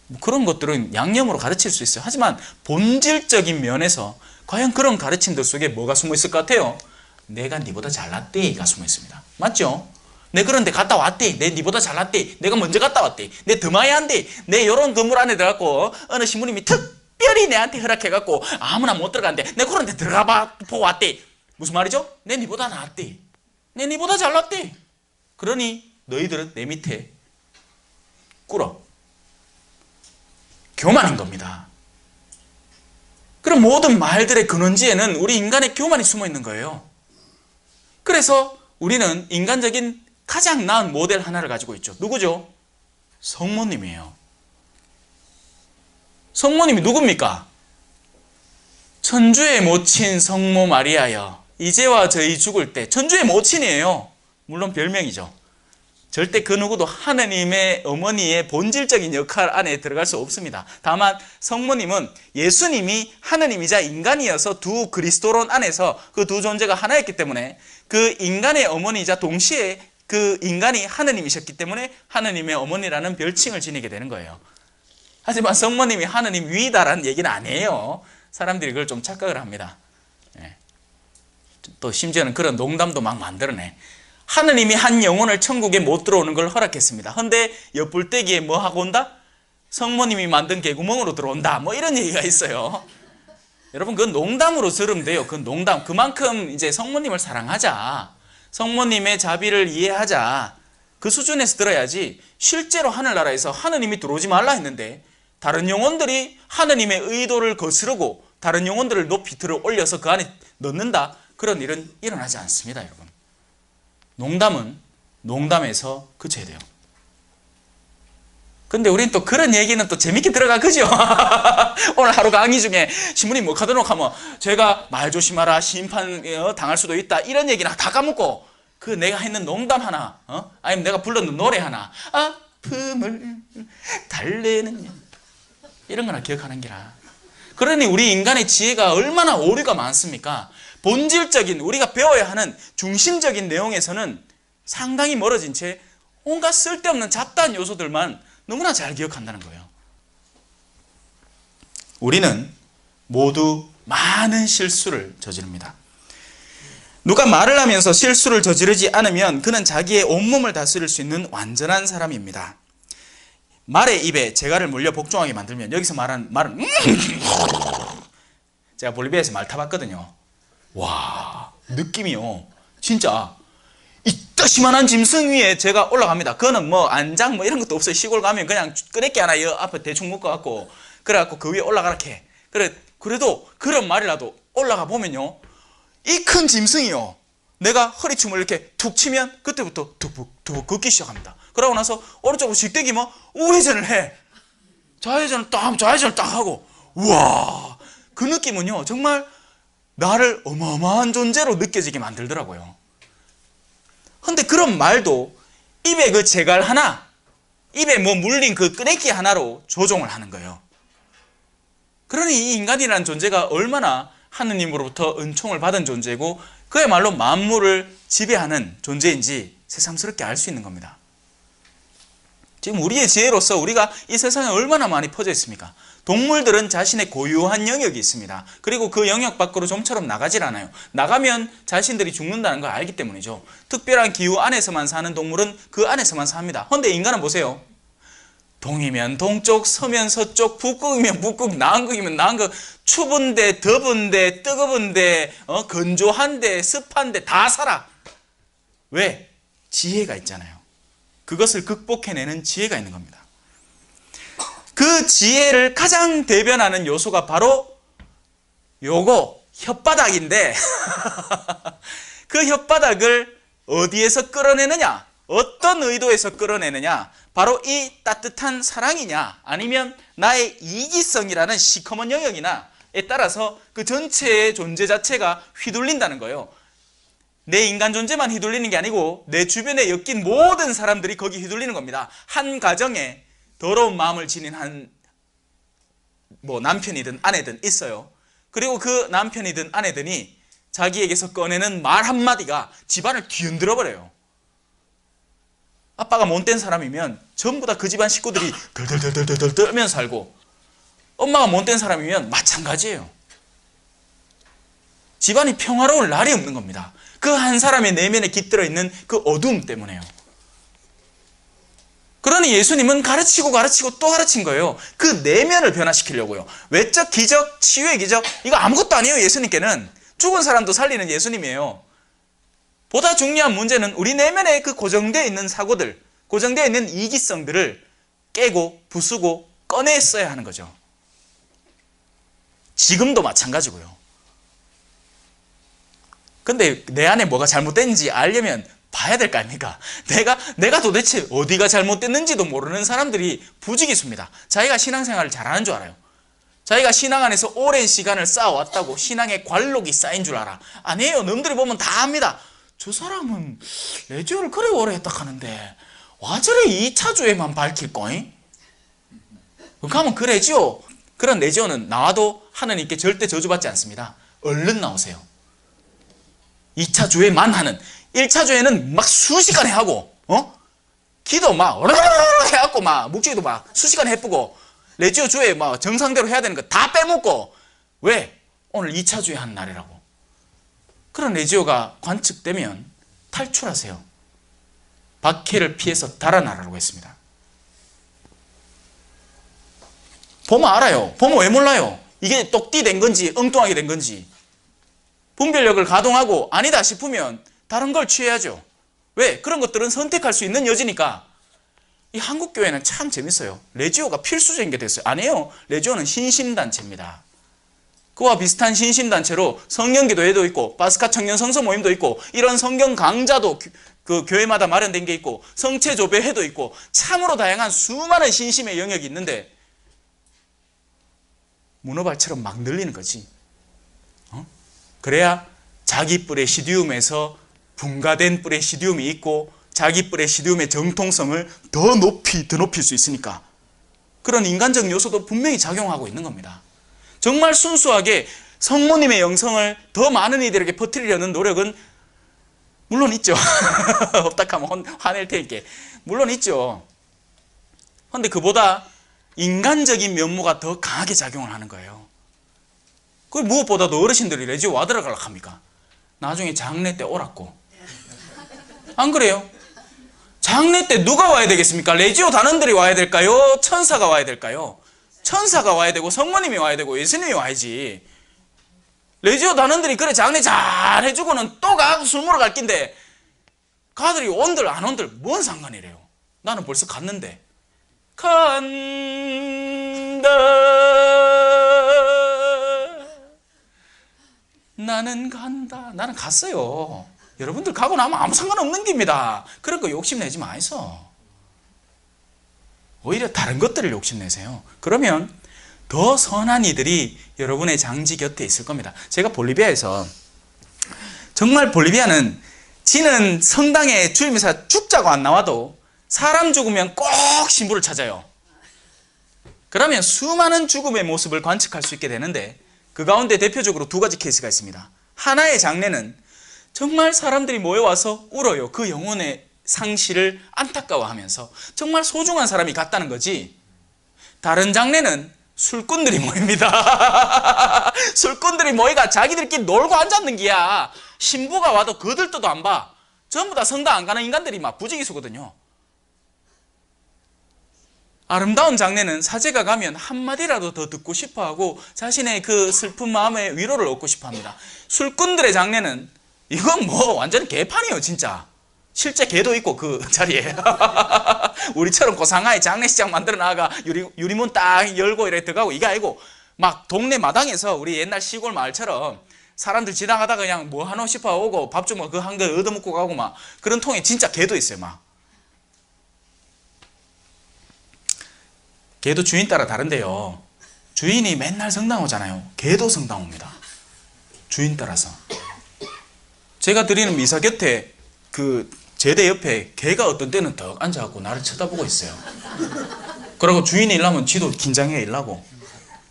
뭐 그런 것들은 양념으로 가르칠 수 있어요. 하지만 본질적인 면에서 과연 그런 가르침들 속에 뭐가 숨어 있을 것 같아요? 내가 니보다 잘났대가 숨어 있습니다. 맞죠? 내 그런 데 갔다 왔대. 내 니보다 잘났대. 내가 먼저 갔다 왔대. 내 더 많이 한대. 내 요런 건물 안에 들어갔고 어느 신부님이 특별히 내한테 허락해갖고 아무나 못 들어간대. 내 그런 데 들어가 보고 왔대. 무슨 말이죠? 내 니보다 낫대. 내 니보다 잘났대. 그러니 너희들은 내 밑에 꿇어. 교만인 겁니다. 그럼 모든 말들의 근원지에는 우리 인간의 교만이 숨어 있는 거예요. 그래서 우리는 인간적인 가장 나은 모델 하나를 가지고 있죠. 누구죠? 성모님이에요. 성모님이 누굽니까? 천주의 모친 성모 마리아여 이제와 저희 죽을 때. 천주의 모친이에요. 물론 별명이죠. 절대 그 누구도 하느님의 어머니의 본질적인 역할 안에 들어갈 수 없습니다. 다만 성모님은 예수님이 하느님이자 인간이어서 두 그리스도론 안에서 그 두 존재가 하나였기 때문에 그 인간의 어머니이자 동시에 그 인간이 하느님이셨기 때문에 하느님의 어머니라는 별칭을 지니게 되는 거예요. 하지만 성모님이 하느님 위다라는 얘기는 아니에요. 사람들이 그걸 좀 착각을 합니다. 또 심지어는 그런 농담도 막 만들어내. 하느님이 한 영혼을 천국에 못 들어오는 걸 허락했습니다. 근데 옆불떼기에 뭐 하고 온다? 성모님이 만든 개구멍으로 들어온다. 뭐 이런 얘기가 있어요. 여러분 그건 농담으로 들으면 돼요. 그건 농담. 그만큼 이제 성모님을 사랑하자. 성모님의 자비를 이해하자. 그 수준에서 들어야지 실제로 하늘나라에서 하느님이 들어오지 말라 했는데 다른 영혼들이 하느님의 의도를 거스르고 다른 영혼들을 높이 들어 올려서 그 안에 넣는다. 그런 일은 일어나지 않습니다, 여러분. 농담은 농담에서 그쳐야 돼요. 근데 우리는 또 그런 얘기는 또 재밌게 들어가, 그죠? 오늘 하루 강의 중에 신부님 뭐 하도록 하면 제가 말 조심하라, 심판 당할 수도 있다, 이런 얘기는 다 까먹고 그 내가 했는 농담 하나, 아니면 내가 불렀는 노래 하나, 아픔을 달래는 이런 거나 기억하는 게라. 그러니 우리 인간의 지혜가 얼마나 오류가 많습니까? 본질적인 우리가 배워야 하는 중심적인 내용에서는 상당히 멀어진 채 온갖 쓸데없는 잡다한 요소들만 너무나 잘 기억한다는 거예요. 우리는 모두 많은 실수를 저지릅니다. 누가 말을 하면서 실수를 저지르지 않으면 그는 자기의 온몸을 다스릴 수 있는 완전한 사람입니다. 말의 입에 재갈을 물려 복종하게 만들면 여기서 말은 제가 볼리비아에서 말 타봤거든요. 와, 느낌이요. 진짜 이따시만한 짐승 위에 제가 올라갑니다. 그거는 뭐 안장 뭐 이런 것도 없어요. 시골 가면 그냥 끄레기 하나 여 앞에 대충 묶어갖고 그래갖고 그 위에 올라가라 해. 그래도 그런 말이라도 올라가 보면요, 이 큰 짐승이요, 내가 허리춤을 이렇게 툭 치면 그때부터 툭툭 걷기 시작합니다. 그러고 나서 오른쪽으로 씩 당기면 우회전을 해. 좌회전을 딱 하고, 우와, 그 느낌은요 정말 나를 어마어마한 존재로 느껴지게 만들더라고요. 근데 그런 말도 입에 그 재갈 하나, 입에 뭐 물린 그 끄레기 하나로 조종을 하는 거예요. 그러니 이 인간이라는 존재가 얼마나 하느님으로부터 은총을 받은 존재고 그야말로 만물을 지배하는 존재인지 새삼스럽게 알 수 있는 겁니다. 지금 우리의 지혜로서 우리가 이 세상에 얼마나 많이 퍼져 있습니까? 동물들은 자신의 고유한 영역이 있습니다. 그리고 그 영역 밖으로 좀처럼 나가질 않아요. 나가면 자신들이 죽는다는 걸 알기 때문이죠. 특별한 기후 안에서만 사는 동물은 그 안에서만 삽니다. 그런데 인간은 보세요. 동이면 동쪽, 서면 서쪽, 북극이면 북극, 남극이면 남극, 추운데, 더운데, 뜨거운데, 건조한데, 습한데 다 살아. 왜? 지혜가 있잖아요. 그것을 극복해내는 지혜가 있는 겁니다. 그 지혜를 가장 대변하는 요소가 바로 요거 혓바닥인데 그 혓바닥을 어디에서 끌어내느냐, 어떤 의도에서 끌어내느냐, 바로 이 따뜻한 사랑이냐, 아니면 나의 이기성이라는 시커먼 영역이냐에 따라서 그 전체의 존재 자체가 휘둘린다는 거예요. 내 인간 존재만 휘둘리는 게 아니고 내 주변에 엮인 모든 사람들이 거기 휘둘리는 겁니다. 한 가정에 더러운 마음을 지닌 남편이든 아내든 있어요. 그리고 그 남편이든 아내든이 자기에게서 꺼내는 말 한마디가 집안을 뒤흔들어 버려요. 아빠가 못된 사람이면 전부 다 그 집안 식구들이 덜덜덜덜덜 떨면서 살고, 엄마가 못된 사람이면 마찬가지예요. 집안이 평화로울 날이 없는 겁니다. 그 한 사람의 내면에 깃들어 있는 그 어두움 때문에요. 그러니 예수님은 가르치고 또 가르친 거예요. 그 내면을 변화시키려고요. 외적 기적, 치유의 기적, 이거 아무것도 아니에요. 예수님께는 죽은 사람도 살리는 예수님이에요. 보다 중요한 문제는 우리 내면에 그 고정되어 있는 사고들, 고정되어 있는 이기성들을 깨고 부수고 꺼냈어야 하는 거죠. 지금도 마찬가지고요. 근데 내 안에 뭐가 잘못됐는지 알려면 봐야 될 거 아닙니까? 내가 도대체 어디가 잘못됐는지도 모르는 사람들이 부지기수입니다. 자기가 신앙생활을 잘하는 줄 알아요. 자기가 신앙 안에서 오랜 시간을 쌓아왔다고 신앙의 관록이 쌓인 줄 알아. 아니에요. 남들이 보면 다 압니다. 저 사람은 레지오를 그래 오래 했다 하는데 와 저래 2차주에만 밝힐 거잉? 그러면 그 레지오, 그런 레지오는 나와도 하느님께 절대 저주받지 않습니다. 얼른 나오세요. 2차 주에만 하는, 1차 주에는 막 수시간 하고, 기도 막 해갖고 막 묵주기도 막 수시간 해쁘고, 레지오 주에 막 정상대로 해야 되는 거 다 빼먹고. 왜? 오늘 2차 주에 하는 날이라고. 그런 레지오가 관측되면 탈출하세요. 박해를 피해서 달아나라고 했습니다. 보면 알아요. 보면 왜 몰라요? 이게 똑띠 된 건지 엉뚱하게 된 건지. 분별력을 가동하고 아니다 싶으면 다른 걸 취해야죠. 왜? 그런 것들은 선택할 수 있는 여지니까. 이 한국교회는 참 재밌어요. 레지오가 필수적인 게 됐어요. 아니에요. 레지오는 신심단체입니다. 그와 비슷한 신심단체로 성령기도회도 있고 바스카 청년 성서 모임도 있고 이런 성경 강좌도 그 교회마다 마련된 게 있고 성체조배회도 있고 참으로 다양한 수많은 신심의 영역이 있는데 문어발처럼 막 늘리는 거지. 그래야 자기 뿔의 시디움에서 분가된 뿔의 시디움이 있고 자기 뿔의 시디움의 정통성을 더 높일 수 있으니까. 그런 인간적 요소도 분명히 작용하고 있는 겁니다. 정말 순수하게 성모님의 영성을 더 많은 이들에게 퍼뜨리려는 노력은 물론 있죠. 없다 하면 화낼 테니까. 물론 있죠. 그런데 그보다 인간적인 면모가 더 강하게 작용을 하는 거예요. 그 무엇보다도 어르신들이 레지오 와들어가려고 합니까? 나중에 장례 때 오라고. 안 그래요? 장례 때 누가 와야 되겠습니까? 레지오 단원들이 와야 될까요? 천사가 와야 될까요? 천사가 와야 되고 성모님이 와야 되고 예수님이 와야지. 레지오 단원들이 그래 장례 잘 해주고는 또 가고 술 먹으러 갈 낀데 가들이 온들 안 온들 뭔 상관이래요. 나는 벌써 갔는데. 간다. 나는 간다. 나는 갔어요. 여러분들 가고 나면 아무 상관없는 겁니다. 그런 거 욕심내지 마이소. 오히려 다른 것들을 욕심내세요. 그러면 더 선한 이들이 여러분의 장지 곁에 있을 겁니다. 제가 볼리비아에서 정말 볼리비아는 지는 성당에 주임의사 죽자고 안 나와도 사람 죽으면 꼭 신부를 찾아요. 그러면 수많은 죽음의 모습을 관측할 수 있게 되는데 그 가운데 대표적으로 두 가지 케이스가 있습니다. 하나의 장례는 정말 사람들이 모여와서 울어요. 그 영혼의 상실을 안타까워하면서 정말 소중한 사람이 갔다는 거지. 다른 장례는 술꾼들이 모입니다. 술꾼들이 모이가 자기들끼리 놀고 앉았는 기야. 신부가 와도 거들떠도 안 봐. 전부 다 성당 안 가는 인간들이 막 부지기수거든요. 아름다운 장례는 사제가 가면 한마디라도 더 듣고 싶어하고 자신의 그 슬픈 마음에 위로를 얻고 싶어합니다. 술꾼들의 장례는 이건 뭐 완전 개판이에요 진짜. 실제 개도 있고 그 자리에 우리처럼 고상하게 장례식장 만들어 놔가 유리문 딱 열고 이렇게 들어가고 이게 아니고 막 동네 마당에서 우리 옛날 시골 마을처럼 사람들 지나가다가 그냥 뭐 하노 싶어 오고 밥 주면 그 한 개 얻어먹고 가고 막 그런 통에 진짜 개도 있어요. 막 개도 주인 따라 다른데요. 주인이 맨날 성당 오잖아요. 개도 성당 옵니다. 주인 따라서. 제가 드리는 미사 곁에 그 제대 옆에 개가 어떤 때는 덕 앉아갖고 나를 쳐다보고 있어요. 그러고 주인이 일하면 지도 긴장해 일하고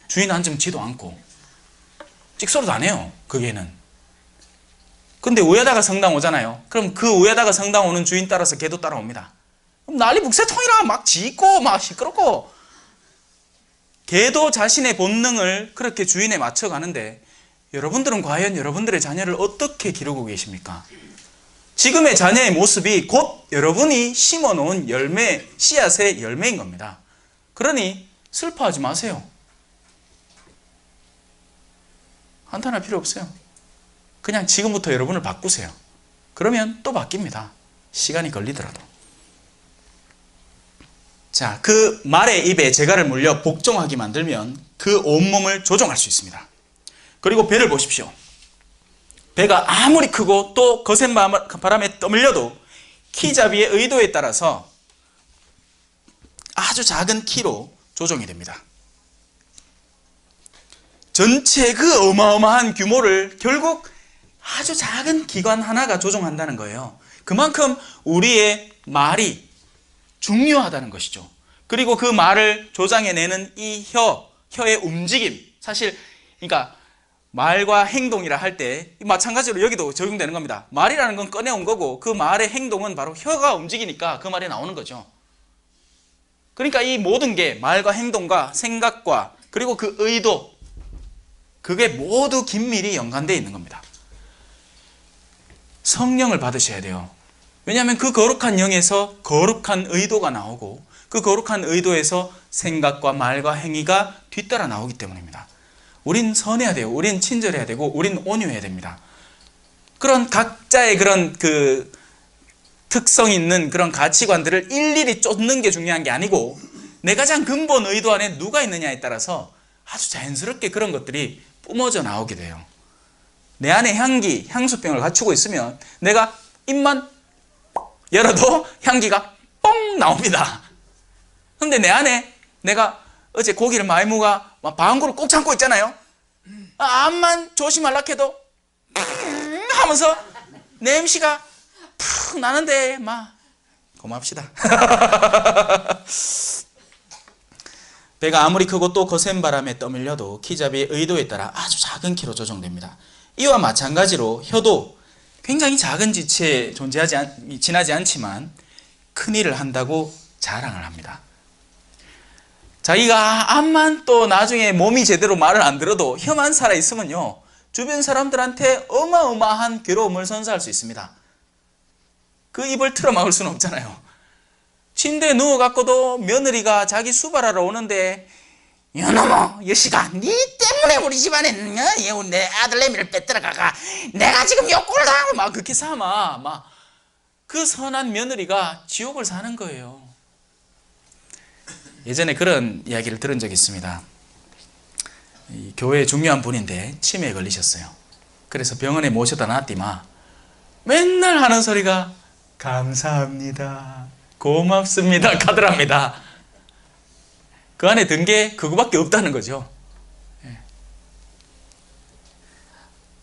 주인 앉으면 지도 않고 찍소리도 안 해요. 그 개는. 근데 우야다가 성당 오잖아요. 그럼 그 우야다가 성당 오는 주인 따라서 개도 따라옵니다. 그럼 난리 북새통이라 막 짖고 막 시끄럽고 개도 자신의 본능을 그렇게 주인에 맞춰가는데 여러분들은 과연 여러분들의 자녀를 어떻게 기르고 계십니까? 지금의 자녀의 모습이 곧 여러분이 심어놓은 열매, 씨앗의 열매인 겁니다. 그러니 슬퍼하지 마세요. 한탄할 필요 없어요. 그냥 지금부터 여러분을 바꾸세요. 그러면 또 바뀝니다. 시간이 걸리더라도. 자, 그 말의 입에 재갈을 물려 복종하게 만들면 그 온몸을 조종할 수 있습니다. 그리고 배를 보십시오. 배가 아무리 크고 또 거센 바람에 떠밀려도 키잡이의 의도에 따라서 아주 작은 키로 조종이 됩니다. 전체 그 어마어마한 규모를 결국 아주 작은 기관 하나가 조종한다는 거예요. 그만큼 우리의 말이 중요하다는 것이죠. 그리고 그 말을 조장해내는 이 혀의 움직임. 사실 그러니까 말과 행동이라 할 때 마찬가지로 여기도 적용되는 겁니다. 말이라는 건 꺼내온 거고 그 말의 행동은 바로 혀가 움직이니까 그 말이 나오는 거죠. 그러니까 이 모든 게 말과 행동과 생각과 그리고 그 의도 그게 모두 긴밀히 연관되어 있는 겁니다. 성령을 받으셔야 돼요. 왜냐하면 그 거룩한 영에서 거룩한 의도가 나오고 그 거룩한 의도에서 생각과 말과 행위가 뒤따라 나오기 때문입니다. 우린 선해야 돼요. 우린 친절해야 되고 우린 온유해야 됩니다. 그런 각자의 그런 그 특성 있는 그런 가치관들을 일일이 쫓는 게 중요한 게 아니고 내 가장 근본 의도 안에 누가 있느냐에 따라서 아주 자연스럽게 그런 것들이 뿜어져 나오게 돼요. 내 안에 향기, 향수병을 갖추고 있으면 내가 입만 열어도 향기가 뻥 나옵니다. 근데 내 안에 내가 어제 고기를 많이 먹어 방구를 꼭 참고 있잖아요. 암만 조심하려 해도 하면서 냄새가 푹 나는데 막 고맙시다. 배가 아무리 크고 또 거센 바람에 떠밀려도 키잡이의 의도에 따라 아주 작은 키로 조정됩니다. 이와 마찬가지로 혀도 굉장히 작은 지체에 지나지 않지만 큰 일을 한다고 자랑을 합니다. 자기가 암만 또 나중에 몸이 제대로 말을 안 들어도 혀만 살아있으면요 주변 사람들한테 어마어마한 괴로움을 선사할 수 있습니다. 그 입을 틀어막을 수는 없잖아요. 침대에 누워갖고도 며느리가 자기 수발하러 오는데 여놈아 여시가 니 때문에 우리 집안에 내 아들내미를 빼들어가가 내가 지금 욕구를 당하고 막 그렇게 삼아 막 그 선한 며느리가 지옥을 사는 거예요. 예전에 그런 이야기를 들은 적이 있습니다. 이 교회의 중요한 분인데 치매에 걸리셨어요. 그래서 병원에 모셔다 놨더만 맨날 하는 소리가 감사합니다, 고맙습니다, 카드랍니다. 그 안에 든 게 그거밖에 없다는 거죠.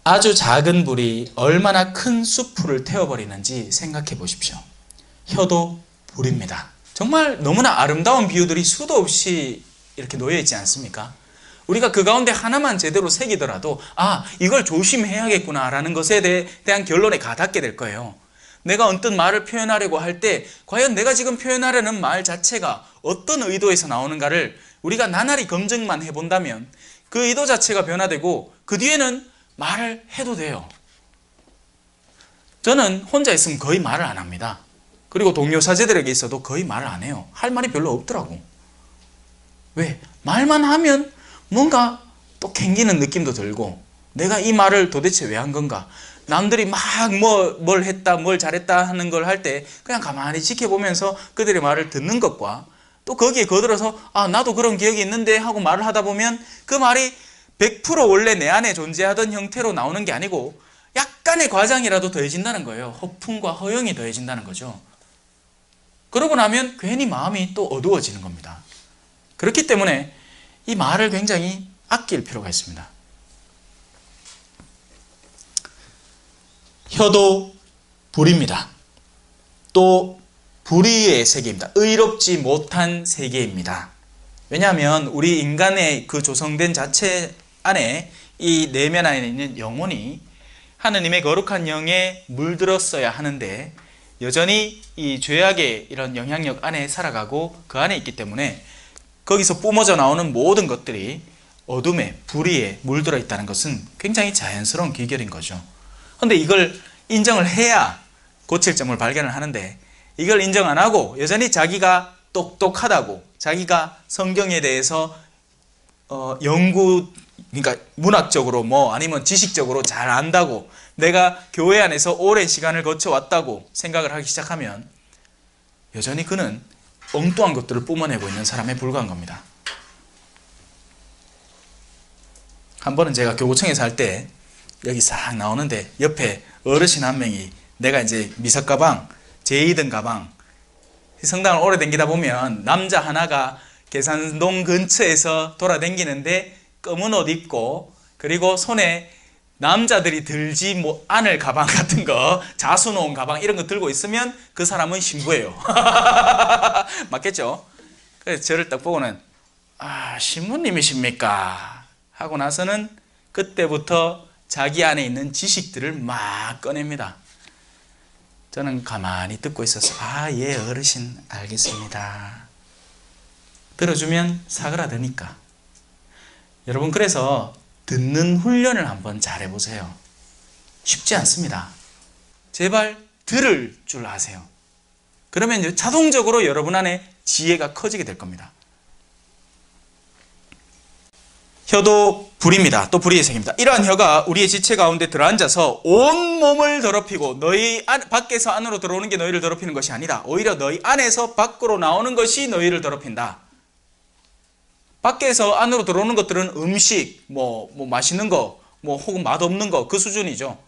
아주 작은 불이 얼마나 큰 숲을 태워버리는지 생각해 보십시오. 혀도 불입니다. 정말 너무나 아름다운 비유들이 수도 없이 이렇게 놓여 있지 않습니까? 우리가 그 가운데 하나만 제대로 새기더라도 이걸 조심해야겠구나 라는 것에 대한 결론에 가닿게 될 거예요. 내가 언뜻 말을 표현하려고 할 때 과연 내가 지금 표현하려는 말 자체가 어떤 의도에서 나오는가를 우리가 나날이 검증만 해본다면 그 의도 자체가 변화되고 그 뒤에는 말을 해도 돼요. 저는 혼자 있으면 거의 말을 안 합니다. 그리고 동료 사제들에게 있어도 거의 말을 안 해요. 할 말이 별로 없더라고. 왜? 말만 하면 뭔가 또 캥기는 느낌도 들고 내가 이 말을 도대체 왜 한 건가? 남들이 막 뭘 했다, 뭘 잘했다 하는 걸 할 때 그냥 가만히 지켜보면서 그들의 말을 듣는 것과 또 거기에 거들어서 나도 그런 기억이 있는데 하고 말을 하다 보면 그 말이 100% 원래 내 안에 존재하던 형태로 나오는 게 아니고 약간의 과장이라도 더해진다는 거예요. 허풍과 허영이 더해진다는 거죠. 그러고 나면 괜히 마음이 또 어두워지는 겁니다. 그렇기 때문에 이 말을 굉장히 아낄 필요가 있습니다. 혀도 불입니다. 또 불의의 세계입니다. 의롭지 못한 세계입니다. 왜냐하면 우리 인간의 그 조성된 자체 안에 이 내면 안에 있는 영혼이 하느님의 거룩한 영에 물들었어야 하는데 여전히 이 죄악의 이런 영향력 안에 살아가고 그 안에 있기 때문에 거기서 뿜어져 나오는 모든 것들이 어둠에 불의에 물들어 있다는 것은 굉장히 자연스러운 귀결인 거죠. 그런데 이걸 인정을 해야 고칠 점을 발견을 하는데 이걸 인정 안 하고 여전히 자기가 똑똑하다고 자기가 성경에 대해서 그러니까 문학적으로 아니면 지식적으로 잘 안다고 내가 교회 안에서 오랜 시간을 거쳐왔다고 생각을 하기 시작하면 여전히 그는 엉뚱한 것들을 뿜어내고 있는 사람에 불과한 겁니다. 한 번은 제가 교구청에 살 때 여기 싹 나오는데 옆에 어르신 한 명이 내가 이제 미석 가방, 제2등 가방 성당을 오래 다니다 보면 남자 하나가 계산동 근처에서 돌아다니는데 검은 옷 입고 그리고 손에 남자들이 들지 않을 가방 같은 거 자수 놓은 가방 이런 거 들고 있으면 그 사람은 신부예요. 맞겠죠? 그래서 저를 딱 보고는 신부님이십니까? 하고 나서는 그때부터 자기 안에 있는 지식들을 막 꺼냅니다. 저는 가만히 듣고 있어서 예 어르신 알겠습니다. 들어주면 사그라드니까. 여러분 그래서 듣는 훈련을 한번 잘 해보세요. 쉽지 않습니다. 제발 들을 줄 아세요. 그러면 자동적으로 여러분 안에 지혜가 커지게 될 겁니다. 혀도 불입니다. 또 불의의 색입니다. 이러한 혀가 우리의 지체 가운데 들어앉아서 온 몸을 더럽히고 너희 밖에서 안으로 들어오는 게 너희를 더럽히는 것이 아니다. 오히려 너희 안에서 밖으로 나오는 것이 너희를 더럽힌다. 밖에서 안으로 들어오는 것들은 음식, 맛있는 거, 혹은 맛없는 거, 그 수준이죠.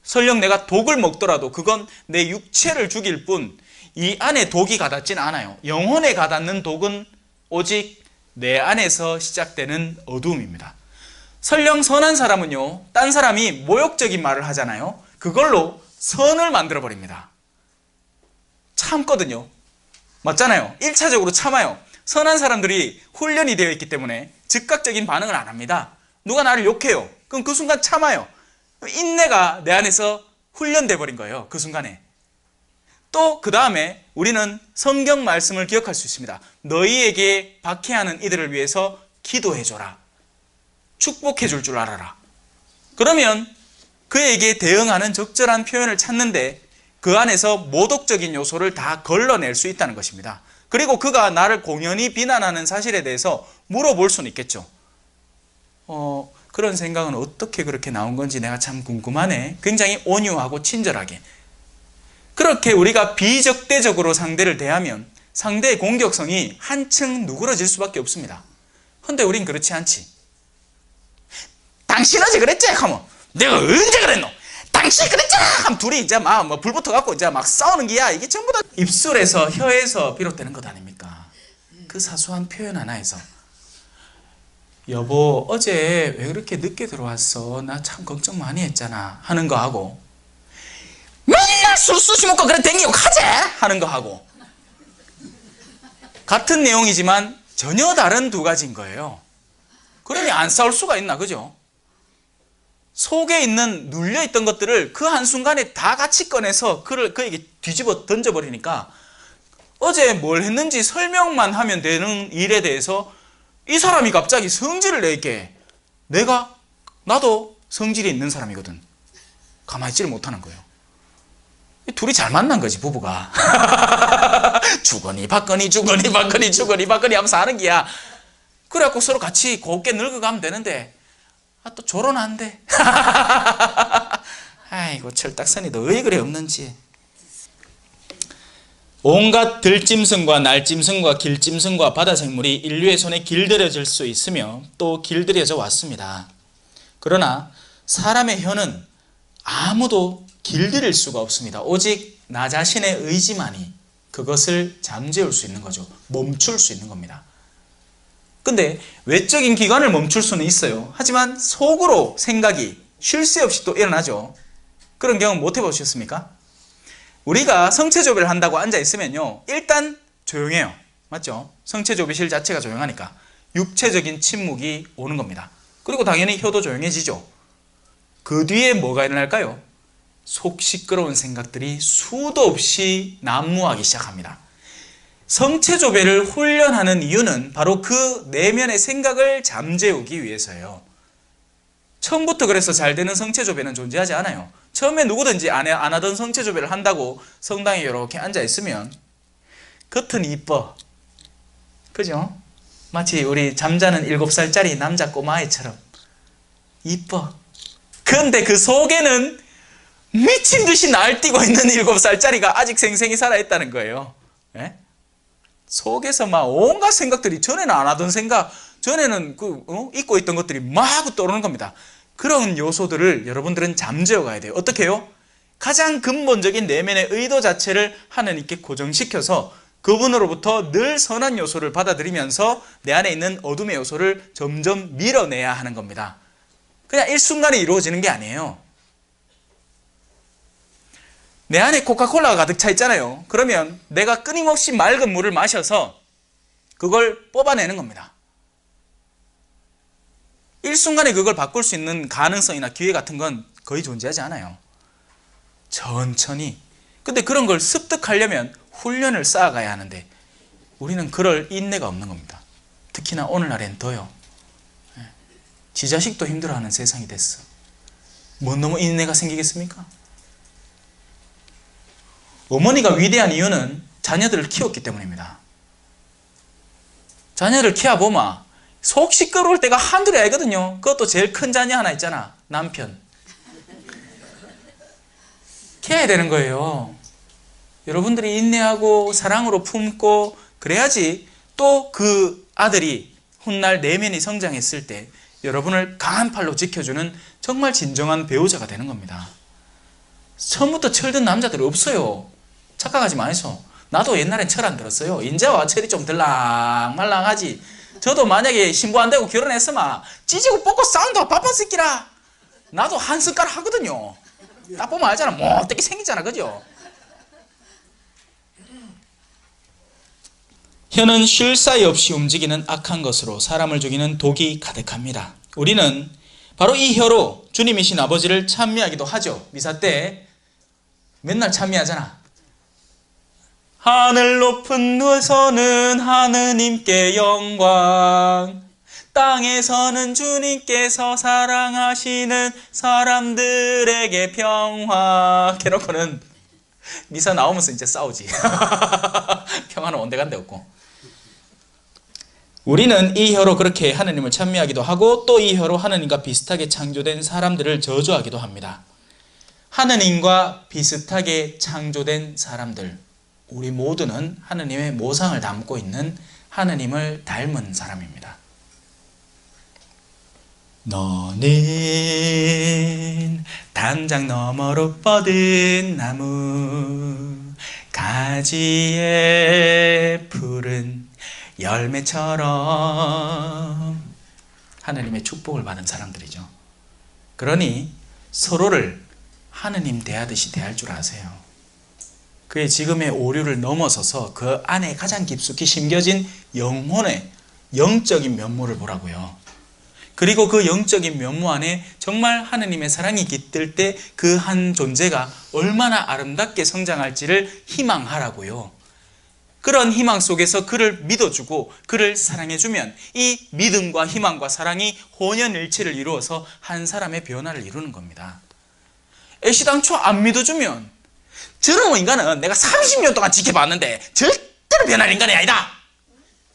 설령 내가 독을 먹더라도 그건 내 육체를 죽일 뿐 이 안에 독이 가닿진 않아요. 영혼에 가닿는 독은 오직 내 안에서 시작되는 어두움입니다. 설령 선한 사람은요, 딴 사람이 모욕적인 말을 하잖아요. 그걸로 선을 만들어 버립니다. 참거든요. 맞잖아요. 1차적으로 참아요. 선한 사람들이 훈련이 되어 있기 때문에 즉각적인 반응을 안 합니다. 누가 나를 욕해요. 그럼 그 순간 참아요. 인내가 내 안에서 훈련돼 버린 거예요. 그 순간에. 또 그 다음에 우리는 성경 말씀을 기억할 수 있습니다. 너희에게 박해하는 이들을 위해서 기도해줘라. 축복해줄 줄 알아라. 그러면 그에게 대응하는 적절한 표현을 찾는데 그 안에서 모독적인 요소를 다 걸러낼 수 있다는 것입니다. 그리고 그가 나를 공연히 비난하는 사실에 대해서 물어볼 수는 있겠죠. 그런 생각은 어떻게 그렇게 나온 건지 내가 참 궁금하네. 굉장히 온유하고 친절하게. 그렇게 우리가 비적대적으로 상대를 대하면 상대의 공격성이 한층 누그러질 수밖에 없습니다. 근데 우린 그렇지 않지. 당신 어제 그랬지? 하면 내가 언제 그랬노? 당신 그랬지? 하면 둘이 이제 막 불붙어 갖고 이제 막 싸우는 게야. 이게 전부 다 입술에서 혀에서 비롯되는 것 아닙니까? 그 사소한 표현 하나에서 여보 어제 왜 그렇게 늦게 들어왔어? 나 참 걱정 많이 했잖아 하는 거하고 맨날 술 쑤시 먹고 그래 댕기고 가재 하는 거하고 같은 내용이지만 전혀 다른 두 가지인 거예요. 그러니 안 싸울 수가 있나, 그죠? 속에 있는 눌려있던 것들을 그 한순간에 다 같이 꺼내서 그에게 뒤집어 던져버리니까 어제 뭘 했는지 설명만 하면 되는 일에 대해서 이 사람이 갑자기 성질을 내게 나도 성질이 있는 사람이거든. 가만히 있지를 못하는 거예요. 둘이 잘 만난 거지, 부부가. 주거니 받거니 주거니 받거니 주거니 받거니 하면서 하는 게야. 그래갖고 서로 같이 곱게 늙어가면 되는데 또 결혼 안 돼. 아이고 철딱선이 너 왜 그래 없는지. 온갖 들짐승과 날짐승과 길짐승과 바다생물이 인류의 손에 길들여질 수 있으며 또 길들여져 왔습니다. 그러나 사람의 혀는 아무도 길들일 수가 없습니다. 오직 나 자신의 의지만이 그것을 잠재울 수 있는 거죠. 멈출 수 있는 겁니다. 근데 외적인 기관을 멈출 수는 있어요. 하지만 속으로 생각이 쉴 새 없이 또 일어나죠. 그런 경험 못 해보셨습니까? 우리가 성체조배를 한다고 앉아있으면요, 일단 조용해요. 맞죠? 성체조배실 자체가 조용하니까 육체적인 침묵이 오는 겁니다. 그리고 당연히 혀도 조용해지죠. 그 뒤에 뭐가 일어날까요? 속 시끄러운 생각들이 수도 없이 난무하기 시작합니다. 성체조배를 훈련하는 이유는 바로 그 내면의 생각을 잠재우기 위해서예요. 처음부터 그래서 잘 되는 성체조배는 존재하지 않아요. 처음에 누구든지 안 하던 성체조배를 한다고 성당에 이렇게 앉아있으면 겉은 이뻐. 그죠? 마치 우리 잠자는 7살짜리 남자 꼬마아이처럼 이뻐. 그런데 그 속에는 미친 듯이 날뛰고 있는 7살짜리가 아직 생생히 살아있다는 거예요. 예? 속에서 막 온갖 생각들이, 전에는 안 하던 생각, 전에는 잊고 있던 것들이 막 떠오르는 겁니다. 그런 요소들을 여러분들은 잠재워 가야 돼요. 어떻게 해요? 가장 근본적인 내면의 의도 자체를 하나님께 고정시켜서 그분으로부터 늘 선한 요소를 받아들이면서 내 안에 있는 어둠의 요소를 점점 밀어내야 하는 겁니다. 그냥 일순간에 이루어지는 게 아니에요. 내 안에 코카콜라가 가득 차 있잖아요. 그러면 내가 끊임없이 맑은 물을 마셔서 그걸 뽑아내는 겁니다. 일순간에 그걸 바꿀 수 있는 가능성이나 기회 같은 건 거의 존재하지 않아요. 천천히. 근데 그런 걸 습득하려면 훈련을 쌓아가야 하는데 우리는 그럴 인내가 없는 겁니다. 특히나 오늘날엔 더요. 지 자식도 힘들어하는 세상이 됐어. 뭐 너무 인내가 생기겠습니까? 어머니가 위대한 이유는 자녀들을 키웠기 때문입니다. 자녀를 키워보면 속 시끄러울 때가 한둘이 아니거든요. 그것도 제일 큰 자녀 하나 있잖아. 남편. 키워야 되는 거예요. 여러분들이 인내하고 사랑으로 품고 그래야지 또 그 아들이 훗날 내면이 성장했을 때 여러분을 강한 팔로 지켜주는 정말 진정한 배우자가 되는 겁니다. 처음부터 철든 남자들이 없어요. 착각하지 마이소. 나도 옛날엔 철 안 들었어요. 인제와 철이 좀 들랑말랑하지. 저도 만약에 신부 안 되고 결혼했으면 찢고 뽑고 싸운다 바쁜 새끼라. 나도 한 숟가락 하거든요. 딱 보면 알잖아. 뭐 어떻게 생기잖아. 그죠? 혀는 쉴 사이 없이 움직이는 악한 것으로 사람을 죽이는 독이 가득합니다. 우리는 바로 이 혀로 주님이신 아버지를 찬미하기도 하죠. 미사 때 맨날 찬미하잖아. 하늘 높은 데서는 하느님께 영광, 땅에서는 주님께서 사랑하시는 사람들에게 평화. 걔놓고는 미사 나오면서 이제 싸우지. 평화는 온데간데 없고. 우리는 이 혀로 그렇게 하느님을 찬미하기도 하고 또 이 혀로 하느님과 비슷하게 창조된 사람들을 저주하기도 합니다. 하느님과 비슷하게 창조된 사람들, 우리 모두는 하느님의 모상을 담고 있는 하느님을 닮은 사람입니다. 너는 담장 너머로 뻗은 나무, 가지에 푸른 열매처럼. 하느님의 축복을 받은 사람들이죠. 그러니 서로를 하느님 대하듯이 대할 줄 아세요. 그의 지금의 오류를 넘어서서 그 안에 가장 깊숙이 심겨진 영혼의 영적인 면모를 보라고요. 그리고 그 영적인 면모 안에 정말 하느님의 사랑이 깃들 때 그 한 존재가 얼마나 아름답게 성장할지를 희망하라고요. 그런 희망 속에서 그를 믿어주고 그를 사랑해주면 이 믿음과 희망과 사랑이 혼연일체를 이루어서 한 사람의 변화를 이루는 겁니다. 애시당초 안 믿어주면 저런 인간은 내가 30년 동안 지켜봤는데 절대로 변할 인간이 아니다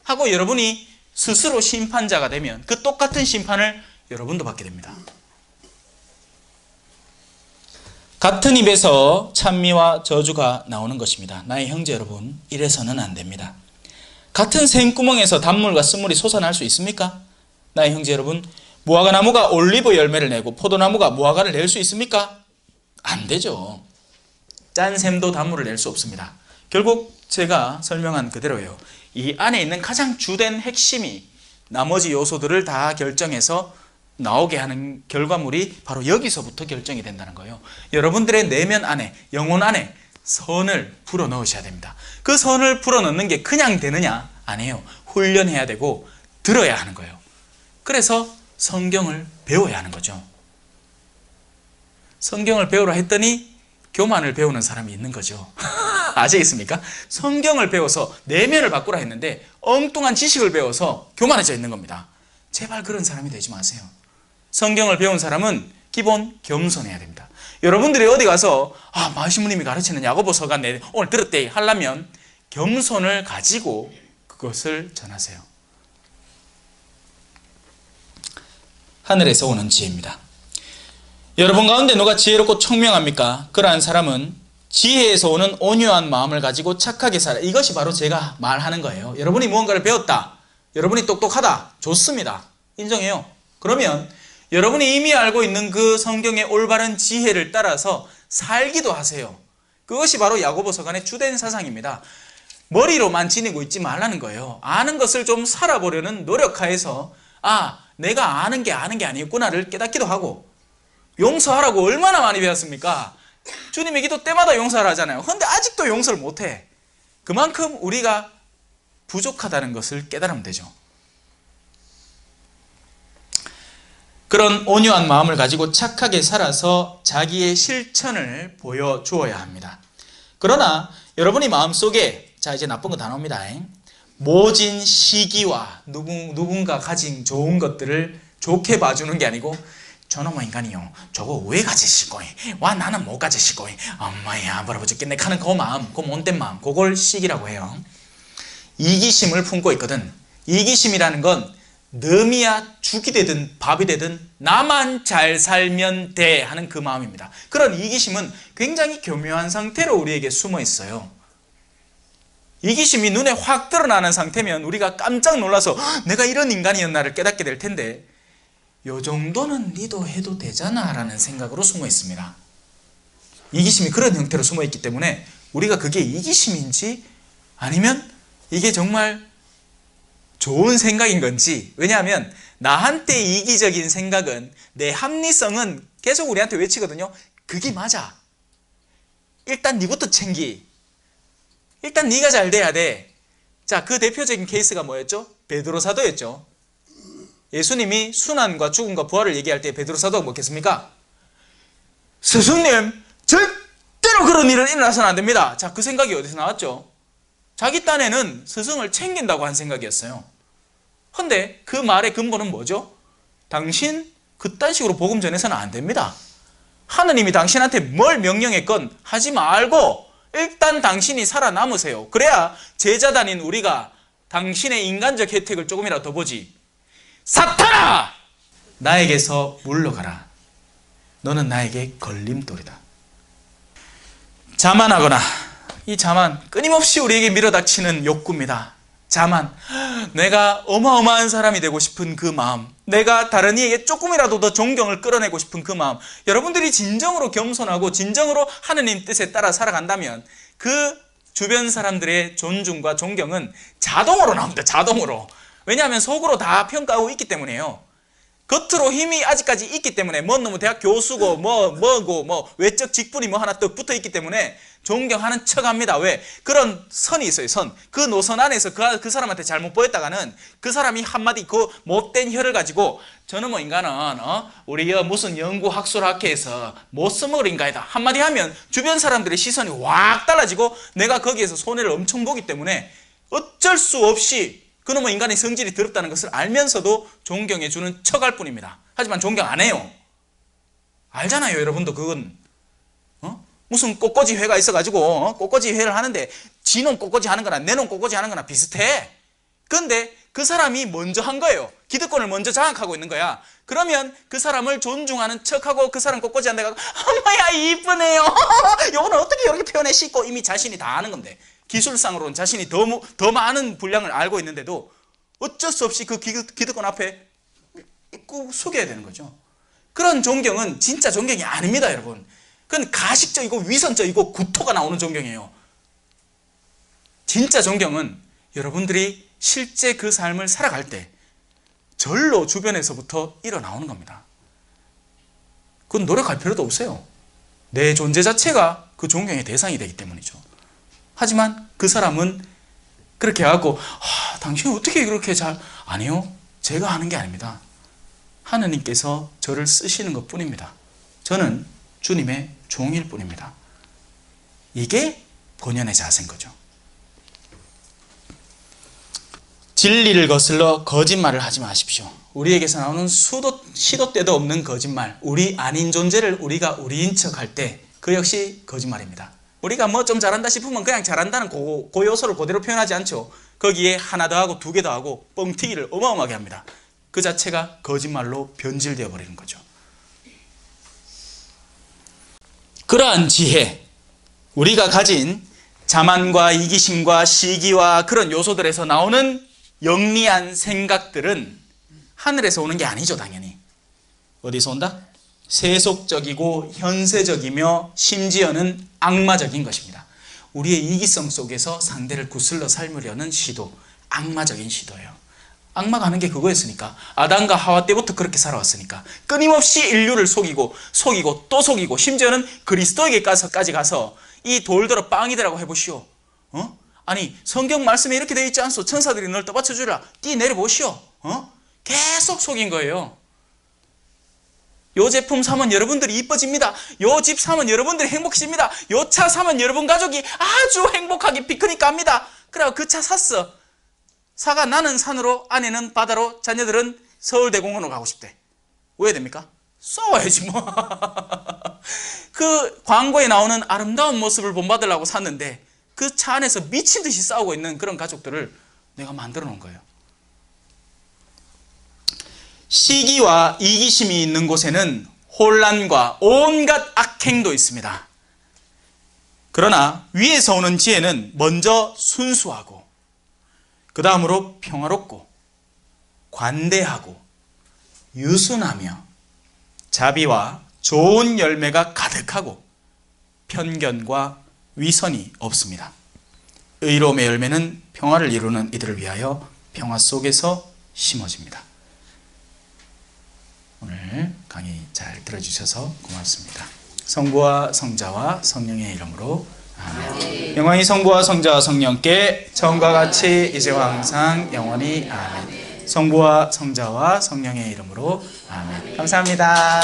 하고 여러분이 스스로 심판자가 되면 그 똑같은 심판을 여러분도 받게 됩니다. 같은 입에서 찬미와 저주가 나오는 것입니다. 나의 형제 여러분, 이래서는 안 됩니다. 같은 생구멍에서 단물과 쓴물이 솟아날 수 있습니까? 나의 형제 여러분, 무화과 나무가 올리브 열매를 내고 포도나무가 무화과를 낼 수 있습니까? 안 되죠. 짠 샘도 단물을 낼 수 없습니다. 결국 제가 설명한 그대로예요. 이 안에 있는 가장 주된 핵심이 나머지 요소들을 다 결정해서 나오게 하는 결과물이 바로 여기서부터 결정이 된다는 거예요. 여러분들의 내면 안에, 영혼 안에 선을 불어넣으셔야 됩니다. 그 선을 불어넣는 게 그냥 되느냐? 아니에요. 훈련해야 되고 들어야 하는 거예요. 그래서 성경을 배워야 하는 거죠. 성경을 배우라 했더니 교만을 배우는 사람이 있는 거죠. 아시겠습니까? 성경을 배워서 내면을 바꾸라 했는데 엉뚱한 지식을 배워서 교만해져 있는 겁니다. 제발 그런 사람이 되지 마세요. 성경을 배운 사람은 기본 겸손해야 됩니다. 여러분들이 어디 가서 마시무님이 가르치는 야고보서가 오늘 들었대 하려면 겸손을 가지고 그것을 전하세요. 하늘에서 오는 지혜입니다. 여러분 가운데 누가 지혜롭고 청명합니까? 그러한 사람은 지혜에서 오는 온유한 마음을 가지고 착하게 살아. 이것이 바로 제가 말하는 거예요. 여러분이 무언가를 배웠다. 여러분이 똑똑하다. 좋습니다. 인정해요. 그러면 여러분이 이미 알고 있는 그 성경의 올바른 지혜를 따라서 살기도 하세요. 그것이 바로 야고보서간의 주된 사상입니다. 머리로만 지니고 있지 말라는 거예요. 아는 것을 좀 살아보려는 노력하에서 내가 아는 게 아니었구나를 깨닫기도 하고, 용서하라고 얼마나 많이 배웠습니까? 주님의 기도 때마다 용서를 하잖아요. 그런데 아직도 용서를 못해. 그만큼 우리가 부족하다는 것을 깨달으면 되죠. 그런 온유한 마음을 가지고 착하게 살아서 자기의 실천을 보여주어야 합니다. 그러나 여러분이 마음속에, 자 이제 나쁜 거 다 나옵니다. 모진 시기와 누군가 가진 좋은 것들을 좋게 봐주는 게 아니고, 저놈의 인간이요, 저거 왜 가지시고, 와 나는 못 가지시고, 엄마야 뭐라 죽겠네 하는 그 마음, 그 못된 마음, 그걸 시기라고 해요. 이기심을 품고 있거든. 이기심이라는 건 너미야 죽이 되든 밥이 되든 나만 잘 살면 돼 하는 그 마음입니다. 그런 이기심은 굉장히 교묘한 상태로 우리에게 숨어 있어요. 이기심이 눈에 확 드러나는 상태면 우리가 깜짝 놀라서 내가 이런 인간이었나를 깨닫게 될 텐데, 요 정도는 니도 해도 되잖아 라는 생각으로 숨어 있습니다. 이기심이 그런 형태로 숨어 있기 때문에 우리가 그게 이기심인지 아니면 이게 정말 좋은 생각인 건지, 왜냐하면 나한테 이기적인 생각은, 내 합리성은 계속 우리한테 외치거든요. 그게 맞아. 일단 니부터 챙기. 일단 네가 잘 돼야 돼. 자, 그 대표적인 케이스가 뭐였죠? 베드로 사도였죠. 예수님이 순환과 죽음과 부활을 얘기할 때 베드로 사도가 뭐겠습니까? 스승님, 절대로 그런 일은 일어나서는 안 됩니다. 자, 그 생각이 어디서 나왔죠? 자기 딴에는 스승을 챙긴다고 한 생각이었어요. 근데 그 말의 근본은 뭐죠? 당신 그딴 식으로 복음 전해서는 안 됩니다. 하느님이 당신한테 뭘 명령했건 하지 말고 일단 당신이 살아남으세요. 그래야 제자단인 우리가 당신의 인간적 혜택을 조금이라도 더 보지. 사탄아! 나에게서 물러가라. 너는 나에게 걸림돌이다. 자만하거나, 이 자만, 끊임없이 우리에게 밀어닥치는 욕구입니다. 자만, 내가 어마어마한 사람이 되고 싶은 그 마음, 내가 다른 이에게 조금이라도 더 존경을 끌어내고 싶은 그 마음. 여러분들이 진정으로 겸손하고 진정으로 하느님 뜻에 따라 살아간다면 그 주변 사람들의 존중과 존경은 자동으로 나옵니다. 자동으로. 왜냐하면 속으로 다 평가하고 있기 때문에요. 겉으로 힘이 아직까지 있기 때문에, 뭔 놈의 대학 교수고 뭐고 외적 직분이 뭐 하나 떡 붙어 있기 때문에 존경하는 척합니다. 왜? 그런 선이 있어요. 선. 그 노선 안에서 그 사람한테 잘못 보였다가는 그 사람이 한마디 그 못된 혀를 가지고 저는 뭐 인간은 우리 무슨 연구 학술학회에서 못 써먹을 인간이다 한마디 하면 주변 사람들의 시선이 확 달라지고 내가 거기에서 손해를 엄청 보기 때문에 어쩔 수 없이 그놈의 인간의 성질이 더럽다는 것을 알면서도 존경해주는 척할 뿐입니다. 하지만 존경 안 해요. 알잖아요, 여러분도 그건. 무슨 꽃꽂이 회가 있어가지고 꽃꽂이 회를 하는데 지놈 꽃꽂이 하는 거나 내 놈 꽃꽂이 하는 거나 비슷해. 그런데 그 사람이 먼저 한 거예요. 기득권을 먼저 장악하고 있는 거야. 그러면 그 사람을 존중하는 척하고 그 사람 꽃꽂이 한 데 가고 엄마야 이쁘네요. 요거는 어떻게 이렇게 표현해 씻고 이미 자신이 다 아는 건데 기술상으로는 자신이 더 많은 분량을 알고 있는데도 어쩔 수 없이 그 기득권 앞에 꼭 숙여야 되는 거죠. 그런 존경은 진짜 존경이 아닙니다, 여러분. 그건 가식적이고 위선적이고 구토가 나오는 존경이에요. 진짜 존경은 여러분들이 실제 그 삶을 살아갈 때 절로 주변에서부터 일어나오는 겁니다. 그건 노력할 필요도 없어요. 내 존재 자체가 그 존경의 대상이 되기 때문이죠. 하지만 그 사람은 그렇게 하고 당신이 어떻게 그렇게 아니요, 제가 하는 게 아닙니다. 하느님께서 저를 쓰시는 것 뿐입니다. 저는 주님의 종일 뿐입니다. 이게 본연의 자세인 거죠. 진리를 거슬러 거짓말을 하지 마십시오. 우리에게서 나오는 시도 때도 없는 거짓말, 우리 아닌 존재를 우리가 우리인 척할 때 그 역시 거짓말입니다. 우리가 뭐 좀 잘한다 싶으면 그냥 잘한다는 그 요소를 그대로 표현하지 않죠. 거기에 하나 더 하고 두 개 더 하고 뻥튀기를 어마어마하게 합니다. 그 자체가 거짓말로 변질되어 버리는 거죠. 그러한 지혜, 우리가 가진 자만과 이기심과 시기와 그런 요소들에서 나오는 영리한 생각들은 하늘에서 오는 게 아니죠, 당연히. 어디서 온다? 세속적이고 현세적이며 심지어는 악마적인 것입니다. 우리의 이기성 속에서 상대를 구슬러 삶으려는 시도, 악마적인 시도예요. 악마가 하는 게 그거였으니까. 아담과 하와 때부터 그렇게 살아왔으니까. 끊임없이 인류를 속이고 또 속이고 심지어는 그리스도에게까지 가서 이 돌들어 빵이되라고 해보시오. 아니 성경 말씀에 이렇게 되어 있지 않소? 천사들이 널 떠받쳐주라. 뛰 내려보시오. 계속 속인 거예요. 요 제품 사면 여러분들이 이뻐집니다. 요 집 사면 여러분들이 행복해집니다. 요 차 사면 여러분 가족이 아주 행복하게 피크닉 갑니다. 그래서 그 차 샀어. 사가 나는 산으로, 아내는 바다로, 자녀들은 서울대공원으로 가고 싶대. 왜 됩니까? 싸워야지 뭐. 그 광고에 나오는 아름다운 모습을 본받으려고 샀는데 그 차 안에서 미친 듯이 싸우고 있는 그런 가족들을 내가 만들어 놓은 거예요. 시기와 이기심이 있는 곳에는 혼란과 온갖 악행도 있습니다. 그러나 위에서 오는 지혜는 먼저 순수하고 그 다음으로 평화롭고 관대하고 유순하며 자비와 좋은 열매가 가득하고 편견과 위선이 없습니다. 의로움의 열매는 평화를 이루는 이들을 위하여 평화 속에서 심어집니다. 오늘 강의 잘 들어주셔서 고맙습니다. 성부와 성자와 성령의 이름으로 아멘. 영광이 성부와 성자와 성령께 처음과 같이 이제와 항상 영원히 아멘. 성부와 성자와 성령의 이름으로 아멘. 감사합니다.